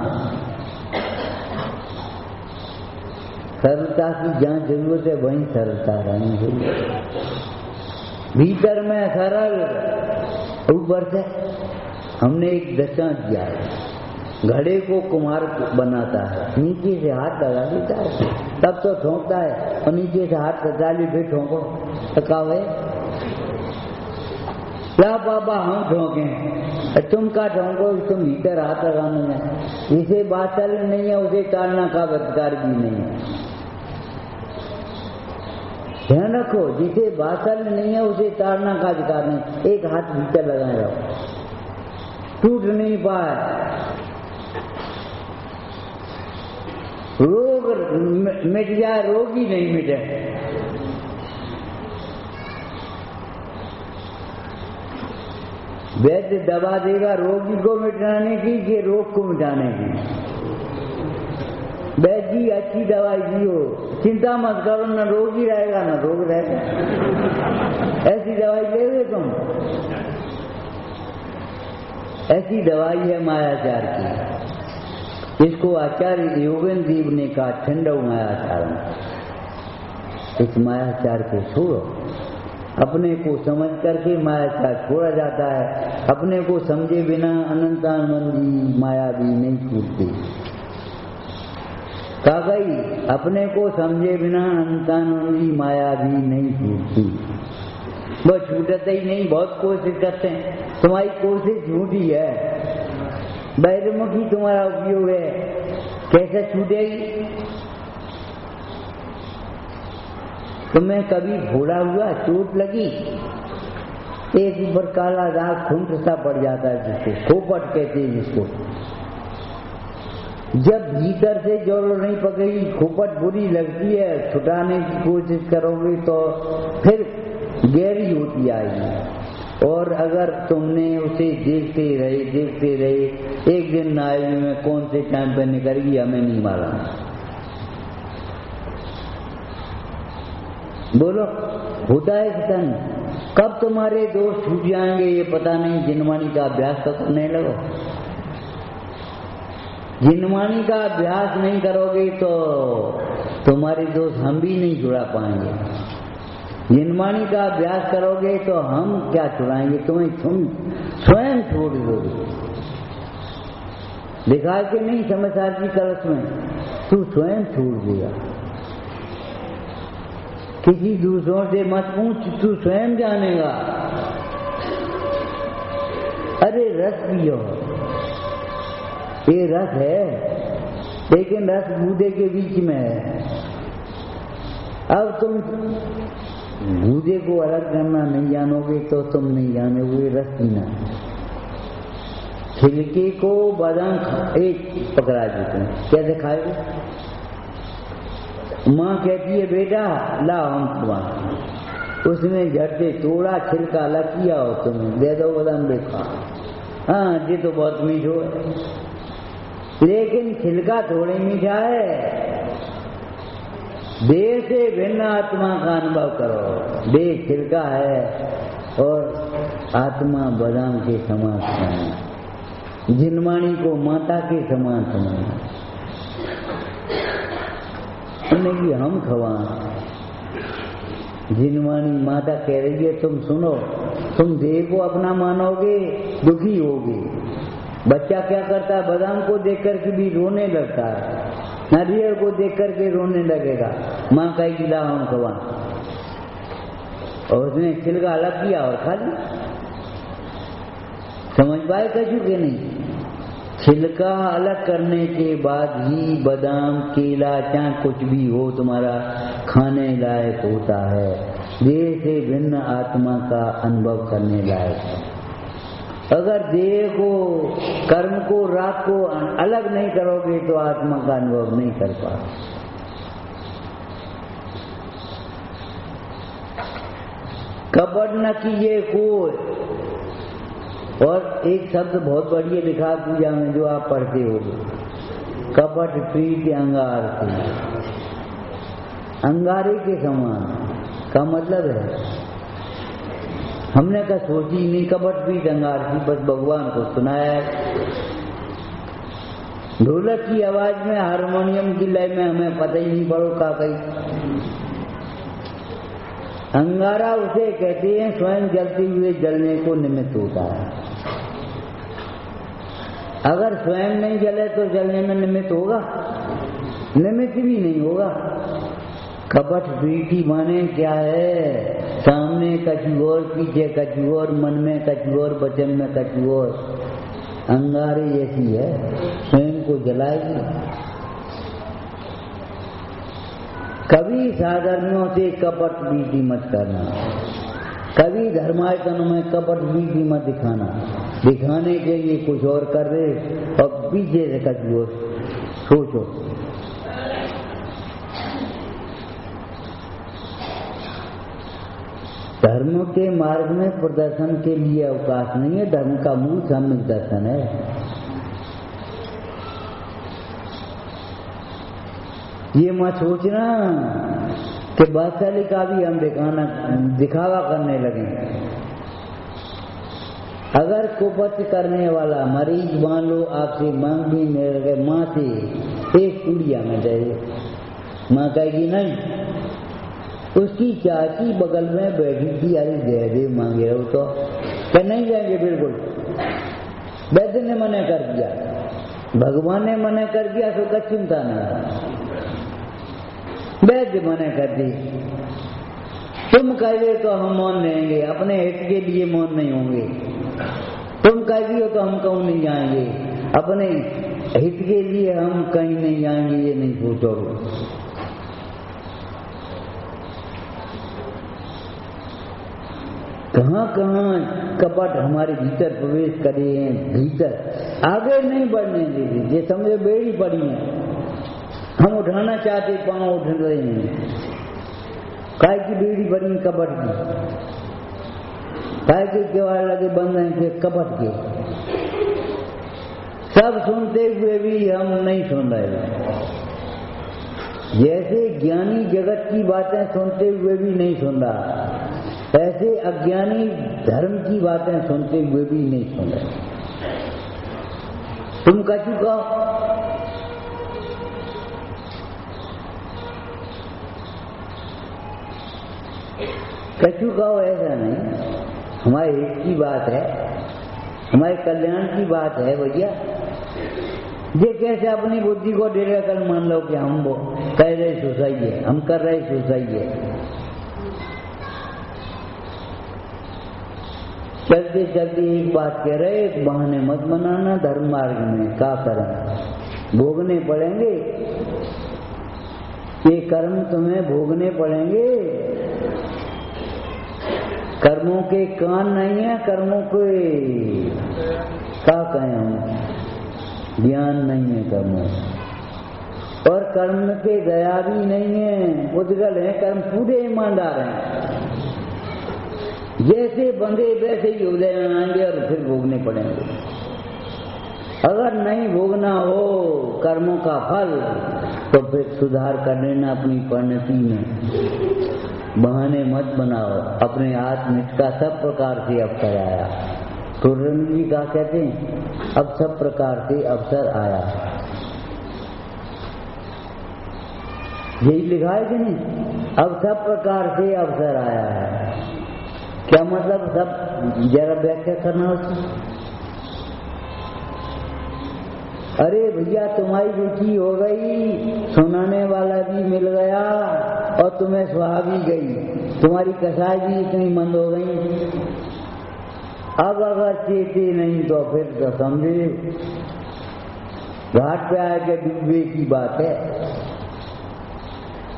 सरलता की जहाँ जरूरत है वहीं सरलता रहनी चाहिए। भीतर में सरल, ऊपर से हमने एक दृष्टांत दिया है। घड़े को कुम्हार बनाता है, नीचे से हाथ लगा देता है तब तो ठोंकता है, और नीचे से हाथ लगा ली फिर ठोंको तो क्या हुए? क्या बाबा हम ठोंके, तुम का ठोंको, तुम भीतर हाथ लगाने में। इसे बात चल नहीं है, उसे टालना का अधिकार भी नहीं है। ध्यान रखो, जिसे वासल नहीं है उसे ताड़ना का अधिकार नहीं। एक हाथ भीतर लगाए रहो, टूट नहीं पाए। रोग मिट जाए, रोग ही नहीं मिटे। वैद्य दवा देगा रोगी को मिटाने की कि रोग को मिटाने की? वैद्य जी अच्छी दवाई दियो, चिंता मत करो, न रोग ही रहेगा न रोग रहेगा। ऐसी दवाई लोगे तुम? ऐसी दवाई है मायाचार की। इसको आचार्य योगेंद्र देव ने कहा ठंडव मायाचार। इस मायाचार को छोड़ो। अपने को समझ करके मायाचार छोड़ा जाता है। अपने को समझे बिना अनंतानंदी माया भी नहीं छूटती। कहा गई, अपने को समझे बिना अनंतानंदी माया भी नहीं छूटती। वो छूटते ही नहीं, बहुत कोशिश करते हैं। तुम्हारी कोशिश झूठी है, बहिर्मुखी तुम्हारा उपयोग है। कैसे छूटेगी? तुम्हें कभी घोड़ा हुआ, चोट लगी, एक ऊपर काला दाग खुंट सा पड़ जाता है, जिसको खोपट कहते हैं। जिसको जब भीतर से जोर नहीं पकड़ेगी, खोपट बुरी लगती है, छुटाने की कोशिश करोगे तो फिर गहरी होती आएगी। और अगर तुमने उसे देखते रहे, एक दिन नाइल में कौन से टाइम पर निकलेगी हमें नहीं मालूम। बोलो, होता है कितन? कब तुम्हारे दोस्त छूट जाएंगे ये पता नहीं। जिनवाणी का अभ्यास तो करने लगो। जिनवाणी का अभ्यास नहीं करोगे तो तुम्हारे दोस्त हम भी नहीं छुड़ा पाएंगे। जिनवाणी का अभ्यास करोगे तो हम क्या छुड़ाएंगे तुम्हें? तुम स्वयं छोड़ दोगे। दिखा के नहीं समाचार की कलश में, तू स्वयं छोड़ देगा। किसी दूसरों से मत पूछ, तू स्वयं जानेगा। अरे रस पियो, ये रस है, लेकिन रस गूदे के बीच में है। अब तुम गूदे को अलग करना नहीं जानोगे तो तुम नहीं जानोगे रस पीना। छिलके को बादाम एक पकड़ा देते हैं, कैसे खाएगे? माँ कहती है बेटा ला हम खुआ, उसने झट से तोड़ा, छिलका अलग किया और तुम्हें दे दो बादाम देखा। हाँ ये तो बहुत मीठो है, लेकिन छिलका थोड़ी मीठा है। देह से भिन्न आत्मा का अनुभव करो। देह छिलका है और आत्मा बादाम के समान समझना। जिनवाणी को माता के समान समझना। कि हम खवा। जिनवाणी माता कह रही है तुम सुनो, तुम देह को अपना मानोगे दुखी होगे। बच्चा क्या करता है? बादाम को देख करके भी रोने लगता है, नारियल को देख करके रोने लगेगा। माँ कहेगी ला हम खवा, और उसने छिलका अलग किया और खा लिया। समझ पाए कछु के नहीं? छिलका अलग करने के बाद ही बादाम, केला, चाहे कुछ भी हो तुम्हारा खाने लायक होता है। देह से भिन्न आत्मा का अनुभव करने लायक है। अगर देह को, कर्म को, राग को अलग नहीं करोगे तो आत्मा का अनुभव नहीं कर पाओगे। कपट न कीजिए कोई। और एक शब्द बहुत बढ़िया लिखा पूजा में जो आप पढ़ते हो, कपट प्रीति अंगार से। अंगारे के समान का मतलब है, हमने कहा सोची नहीं कपट प्रीति अंगार की, बस भगवान को सुनाया है। ढोलक की आवाज में, हारमोनियम की लय में हमें पता ही नहीं पड़ो का कहीं। अंगारा उसे कहते हैं स्वयं जलते हुए जलने को निमित्त होता है। अगर स्वयं नहीं जले तो जलने में निमित्त होगा? निमित्त भी नहीं होगा। कपट प्रीति माने क्या है? सामने कछु और, पीछे कछु और, मन में कछु और, वचन में कछु और। अंगारे जैसी है, स्वयं को जलाएगी। कभी साधर्मियों से कपट बीती मत करना, कभी धर्मायतनों में कपट बीती मत दिखाना। दिखाने के लिए कुछ और कर रहे और पीछे से कुछ और सोचो। धर्म के मार्ग में प्रदर्शन के लिए अवकाश नहीं है। धर्म का मूल सम्यक दर्शन है। ये मत सोचना कि बादशाही का भी हम दिखावा करने लगे। अगर कुपथ करने वाला मरीज मान लो आपसे मांगने में लगे, माँ से एक चूड़िया में दे, माँ कहेगी नहीं। उसकी चाची बगल में बैठी थी, अरे दे दे मांगे हो तो क्या नहीं जाएंगे? बिल्कुल। वैद्य ने मना कर दिया, भगवान ने मना कर दिया तो क्या चिंता नहीं। वैद्य मना कर दी, तुम कहे तो हम मौन रहेंगे, अपने हित के लिए मौन नहीं होंगे। तुम कह दियो तो हम कहूँ नहीं जाएंगे, अपने हित के लिए हम कहीं नहीं जाएंगे, ये नहीं सोचोगे। कहाँ कहाँ कपट हमारे भीतर प्रवेश करे हैं, भीतर आगे नहीं बढ़ने देते। ये समझो बेड़ी पड़ी है, हम उठाना चाहते पाँव उठ रहे नहीं। काय की बेड़ी बनी कपट की, काय के केवाड़ लगे बंद हैं कपट के। सब सुनते हुए भी हम नहीं सुन रहे। जैसे ज्ञानी जगत की बातें सुनते हुए भी नहीं सुन रहा, ऐसे अज्ञानी धर्म की बातें सुनते हुए भी नहीं सुन रहे। तुम कह चुका कछु कहो, ऐसा नहीं। हमारे हित की बात है, हमारे कल्याण की बात है भैया। ये कैसे अपनी बुद्धि को डेरा कर मान लो कि हम वो कह रहे सुसाई है, हम कर रहे सुसाई है। चलते चलते एक बात कह रहे, एक बहाने मत बनाना। धर्म मार्ग में क्या करें? भोगने पड़ेंगे, ये कर्म तुम्हें भोगने पड़ेंगे। कर्मों के कान नहीं है, कर्मों के क्या कहें हम, ज्ञान नहीं है कर्मों, और कर्म के दया भी नहीं है। उद्गल है कर्म, पूरे ईमानदार हैं। जैसे बंधे वैसे ही उदय आएंगे और फिर भोगने पड़ेंगे। अगर नहीं भोगना हो कर्मों का फल तो फिर सुधार कर लेना अपनी परिणति में। बहाने मत बनाओ, अपने आत्मनिष्ठ का सब प्रकार से अवसर आया। तो रणजी का कहते हैं, अब सब प्रकार से अवसर आया। यही लिखा है कि नहीं? अब सब प्रकार से अवसर आया है। क्या मतलब? सब जरा व्याख्या करना उसकी। अरे भैया तुम्हारी रुचि हो गई, सुनाने वाला भी मिल गया और तुम्हें सुहा भी गई, तुम्हारी कसाई भी इतनी मंद हो गई। अब अगर चेते नहीं तो फिर तो समझे घाट पे आके डूबे की बात है।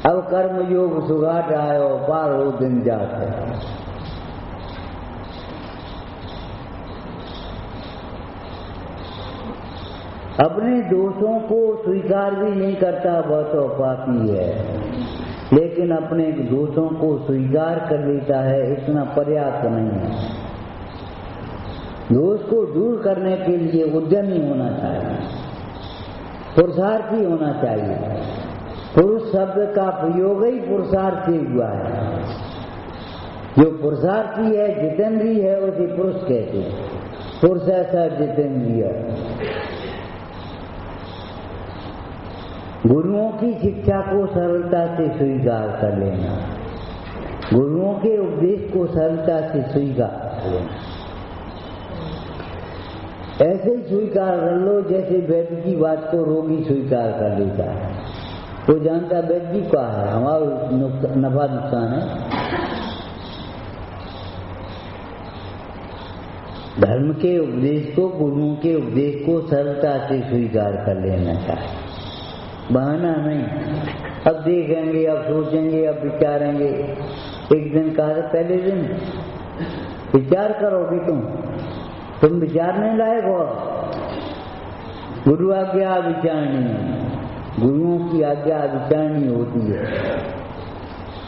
अब कर्म योग सुघाट आयो, पार हो दिन जात है। अपने दोषों को स्वीकार भी नहीं करता वह तो पापी है, लेकिन अपने दोषों को स्वीकार कर लेता है, इतना पर्याप्त नहीं है। दोष को दूर करने के लिए उद्यमी होना चाहिए, पुरुषार्थी होना चाहिए। पुरुष शब्द का प्रयोग ही पुरुषार्थ से हुआ है। जो पुरुषार्थी है, जितेंद्रिय है, उसे पुरुष कहते हैं। पुरुष ऐसा जितेंद्रिय। गुरुओं की शिक्षा को सरलता से स्वीकार कर लेना, गुरुओं के उपदेश को सरलता से स्वीकार कर लेना। ऐसे ही स्वीकार कर लो जैसे वैद्य की बात को रोगी स्वीकार कर लेता है। वो जानता वैद्य का है, हमारा नफा नुकसान है। धर्म के उपदेश को, गुरुओं के उपदेश को सरलता से स्वीकार कर लेना चाहिए, बहाना नहीं। अब देखेंगे, अब सोचेंगे, अब विचारेंगे। एक दिन कहा था, पहले दिन विचार करोगे तुम विचारने लायक हो। गुरु आज्ञा विचारणी, गुरुओं की आज्ञा विचारणी होती है।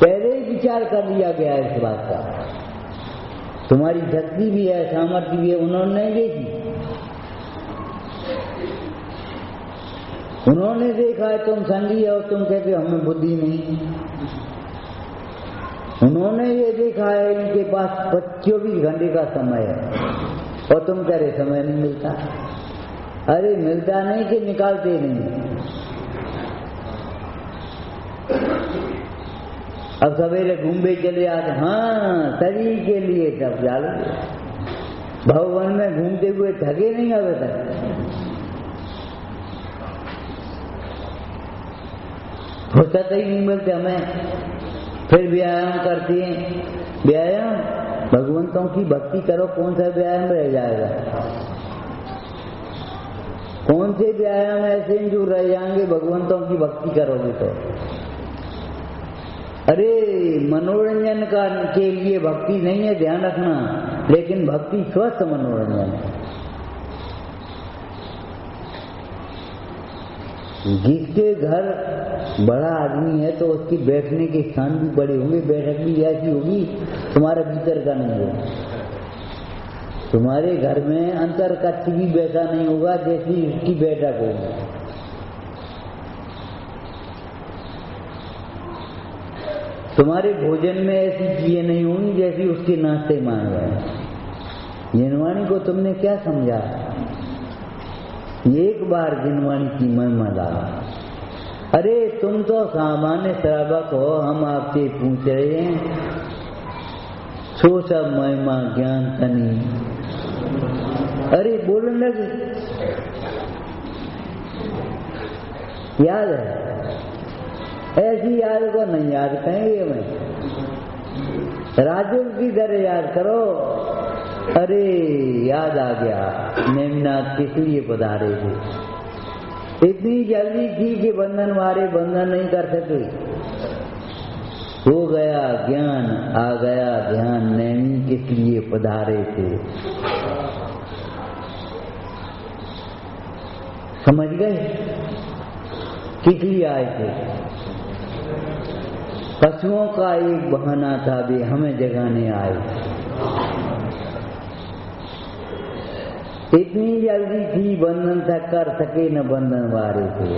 पहले ही विचार कर लिया गया है इस बात का। तुम्हारी शक्ति भी है, सामर्थ्य भी है, उन्होंने नहीं देखी। उन्होंने देखा है तुम संगी हो, तुम कहते हो हमें बुद्धि नहीं। उन्होंने ये देखा है इनके पास 24 घंटे का समय है और तुम कह रहे समय नहीं मिलता। अरे मिलता नहीं कि निकालते नहीं। अब सवेरे घूमने चले आते, हाँ शरीर के लिए सब जालो। भवन में घूमते हुए थके नहीं अभी तक। फुर्सत ही नहीं मिलती हमें। फिर व्यायाम करती हैं। व्यायाम, भगवंतों की भक्ति करो, कौन सा व्यायाम रह जाएगा? कौन से व्यायाम ऐसे जो रह जाएंगे भगवंतों की भक्ति करोगे तो? अरे मनोरंजन का के लिए भक्ति नहीं है, ध्यान रखना, लेकिन भक्ति स्वस्थ मनोरंजन है। जिसके घर बड़ा आदमी है तो उसकी बैठने के स्थान भी बड़े होंगे, बैठक भी ऐसी होगी, तुम्हारे भीतर का नहीं होगा। तुम्हारे घर में अंतर कक्ष भी वैसा नहीं होगा जैसी उसकी बैठक होगी। तुम्हारे भोजन में ऐसी चीजें नहीं होंगी जैसी उसके नाश्ते में आए। जिनवाणी को तुमने क्या समझा? एक बार जिनवाणी की महिमा डाला। अरे तुम तो सामान्य श्रावक हो, हम आपसे पूछ रहे हैं, सो सब महिमा ज्ञान तनी। अरे बोलने लगे, याद है? ऐसी याद को नहीं याद कहेंगे हमें। राजू की तरह याद करो। अरे याद आ गया, नेमिनाथ किस लिए पधारे थे। इतनी जल्दी थी कि बंधन वाले बंधन नहीं कर सके। हो गया ज्ञान, आ गया ध्यान, नेमी किस लिए पधारे थे। समझ गए किस लिए आए थे? पशुओं का एक बहाना था, वे हमें जगाने आए। इतनी जल्दी थी, बंधन तक कर सके न बंधन वारे थे।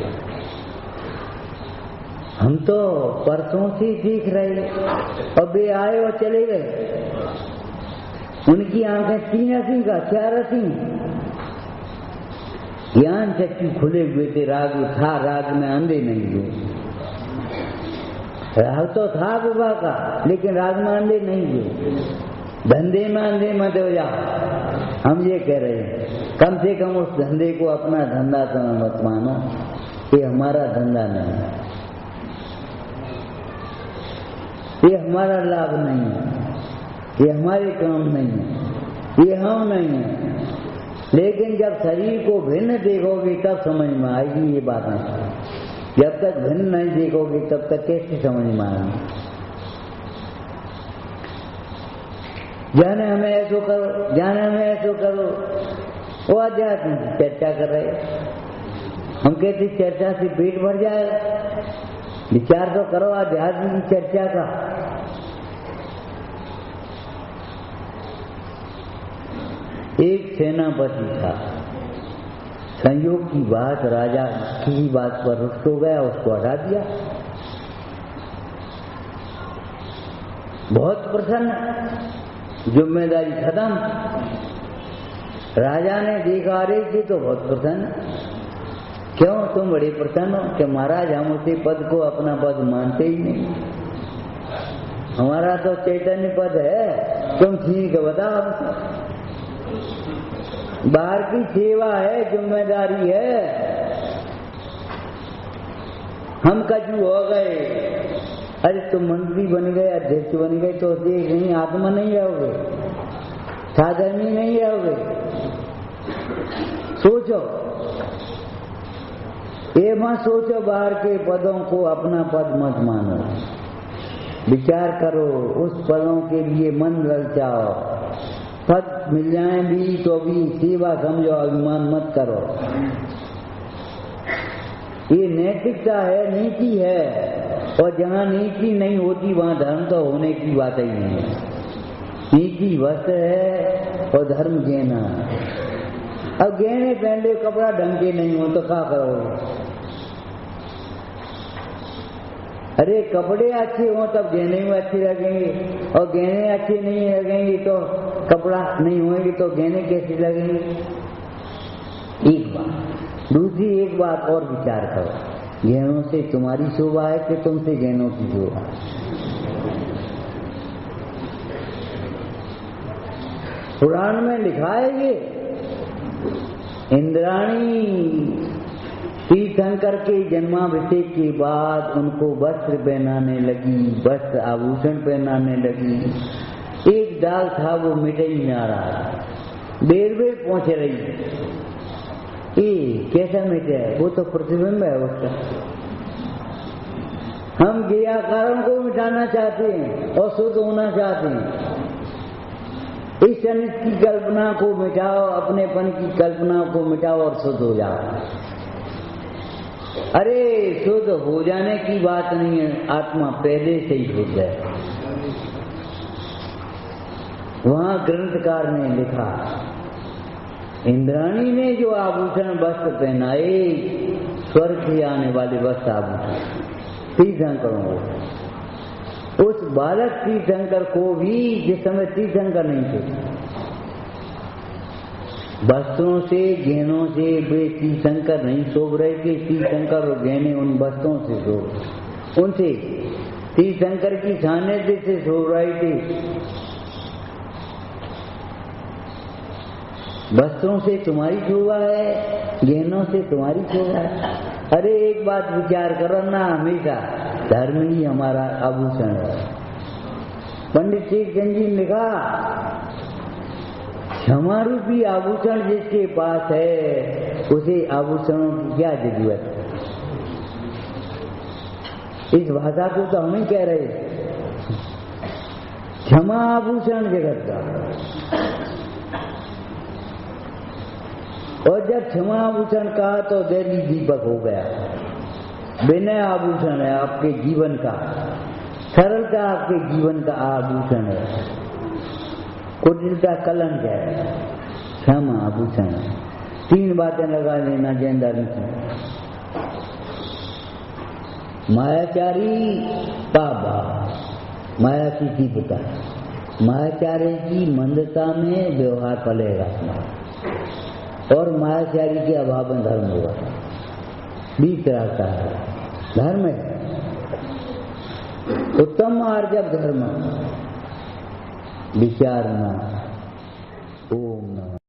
हम तो परसों से सीख रहे, और वे आए और चले गए। उनकी आंखें 3 रसी का 4 रसी। ज्ञान चक्षु खुले हुए थे, राग था, राग में अंधे नहीं हुए। राग तो था विवाह का, लेकिन राग में अंधे नहीं हुए। धंधे में अंधे मत हो जाओ, हम ये कह रहे हैं। कम से कम उस धंधे को अपना धंधा तो मत मानो, ये हमारा धंधा नहीं है, ये हमारा लाभ नहीं है, ये हमारे काम नहीं है, ये हम नहीं है। लेकिन जब शरीर को भिन्न देखोगे तब समझ में आएगी ये बातें। जब तक भिन्न नहीं देखोगे तब तक कैसे समझ में आएगी? जाने हमें ऐसो करो, जाने हमें ऐसो करो, वो आध्यात्म की चर्चा कर रहे। हम कहते चर्चा से पेट भर जाएगा। विचार तो करो आध्यात्म की चर्चा का। एक सेनापति था, संयोग की बात, राजा किसी बात पर रुष्ट हो गया, उसको हटा दिया। बहुत प्रसन्न, जिम्मेदारी खत्म। राजा ने देखा, अरे ये तो बहुत प्रसन्न। क्यों तुम बड़े प्रसन्न हो? कि महाराज हम उसी पद को अपना पद मानते ही नहीं, हमारा तो चैतन्य पद है, तुम ठीक बताओ। बाहर की सेवा है, जिम्मेदारी है, हम कछु हो गए। अरे तुम मंत्री बन गए, अध्यक्ष बन गए तो देख नहीं, आत्मा नहीं रहोगे, साधर्मी नहीं रहोगे। सोचो, ये मत सोचो बाहर के पदों को अपना पद मत मानो। विचार करो, उस पदों के लिए मन ललचाओ। पद मिल जाए भी तो भी सेवा समझो, अभिमान मत करो। ये नैतिकता है, नीति है। और जहाँ नीति नहीं होती वहाँ धर्म तो होने की बात ही नहीं है। नीति वस्त्र है और धर्म गहना। अब गहने पहन कपड़ा ढंग के नहीं हो तो क्या करोगे? अरे कपड़े अच्छे हो तब गहने में अच्छे लगेंगे, और गहने अच्छे नहीं लगेंगे तो कपड़ा नहीं होंगे तो गहने कैसे लगेंगे? एक बात। दूसरी एक बात और विचार करो, गहनों से तुम्हारी शोभा है कि तुमसे गहनों की शोभा? पुराण में लिखा है ये इंद्राणी तीर्थंकर के जन्माभिषेक के बाद उनको वस्त्र पहनाने लगी, वस्त्र आभूषण पहनाने लगी। एक दाग था वो मिटे ही ना रहा, देर पहुंच रही। कैसा मिटे? वो तो प्रतिबिंब है उसका। हम क्रियाकारों को मिटाना चाहते हैं और शुद्ध होना चाहते हैं। इस अनित की कल्पना को मिटाओ, अपनेपन की कल्पना को मिटाओ और शुद्ध हो जाओ। अरे शुद्ध हो जाने की बात नहीं है, आत्मा पहले से ही शुद्ध है। वहां ग्रंथकार ने लिखा, इंद्राणी ने जो आभूषण वस्त्र पहनाए, स्वर्ग से आने वाले वस्त्र आभूषण तीर्थंकरों को, उस बालक तीर्थंकर को भी जिस समय तीर्थंकर नहीं थे, वस्त्रों से गहनों से वे तीर्थंकर नहीं शोभ रहे थे। तीर्थंकर और गहने उन वस्त्रों से शोभ, उनसे तीर्थंकर की सानिध्य से शोभ रहे थे। वस्त्रों से तुम्हारी शोभा है, गहनों से तुम्हारी शोभा है। अरे एक बात विचार करो ना, हमेशा धर्म ही हमारा आभूषण है। पंडित चेतन जी ने लिखा, क्षमा रूपी आभूषण जिसके पास है उसे आभूषणों की क्या जरूरत है? इस भाषा को तो हम ही कह रहे हैं। क्षमा आभूषण जगत का, और जब क्षमा आभूषण कहा तो दिल्ली दीपक हो गया। विनय आभूषण है आपके जीवन का, सरलता आपके जीवन का आभूषण है, कुटिलता कलंक है, क्षमा आभूषण है। 3 बातें लगा लेना जैन धर्म की। मायाचारी पाप, माया की तीव्रता, मायाचारी की मंदता में व्यवहार पलेगा और मायाचारी के अभाव में धर्म होगा। बीच रहता है धर्म है, उत्तम मार्ग जब धर्म विचारना। ओम नमः।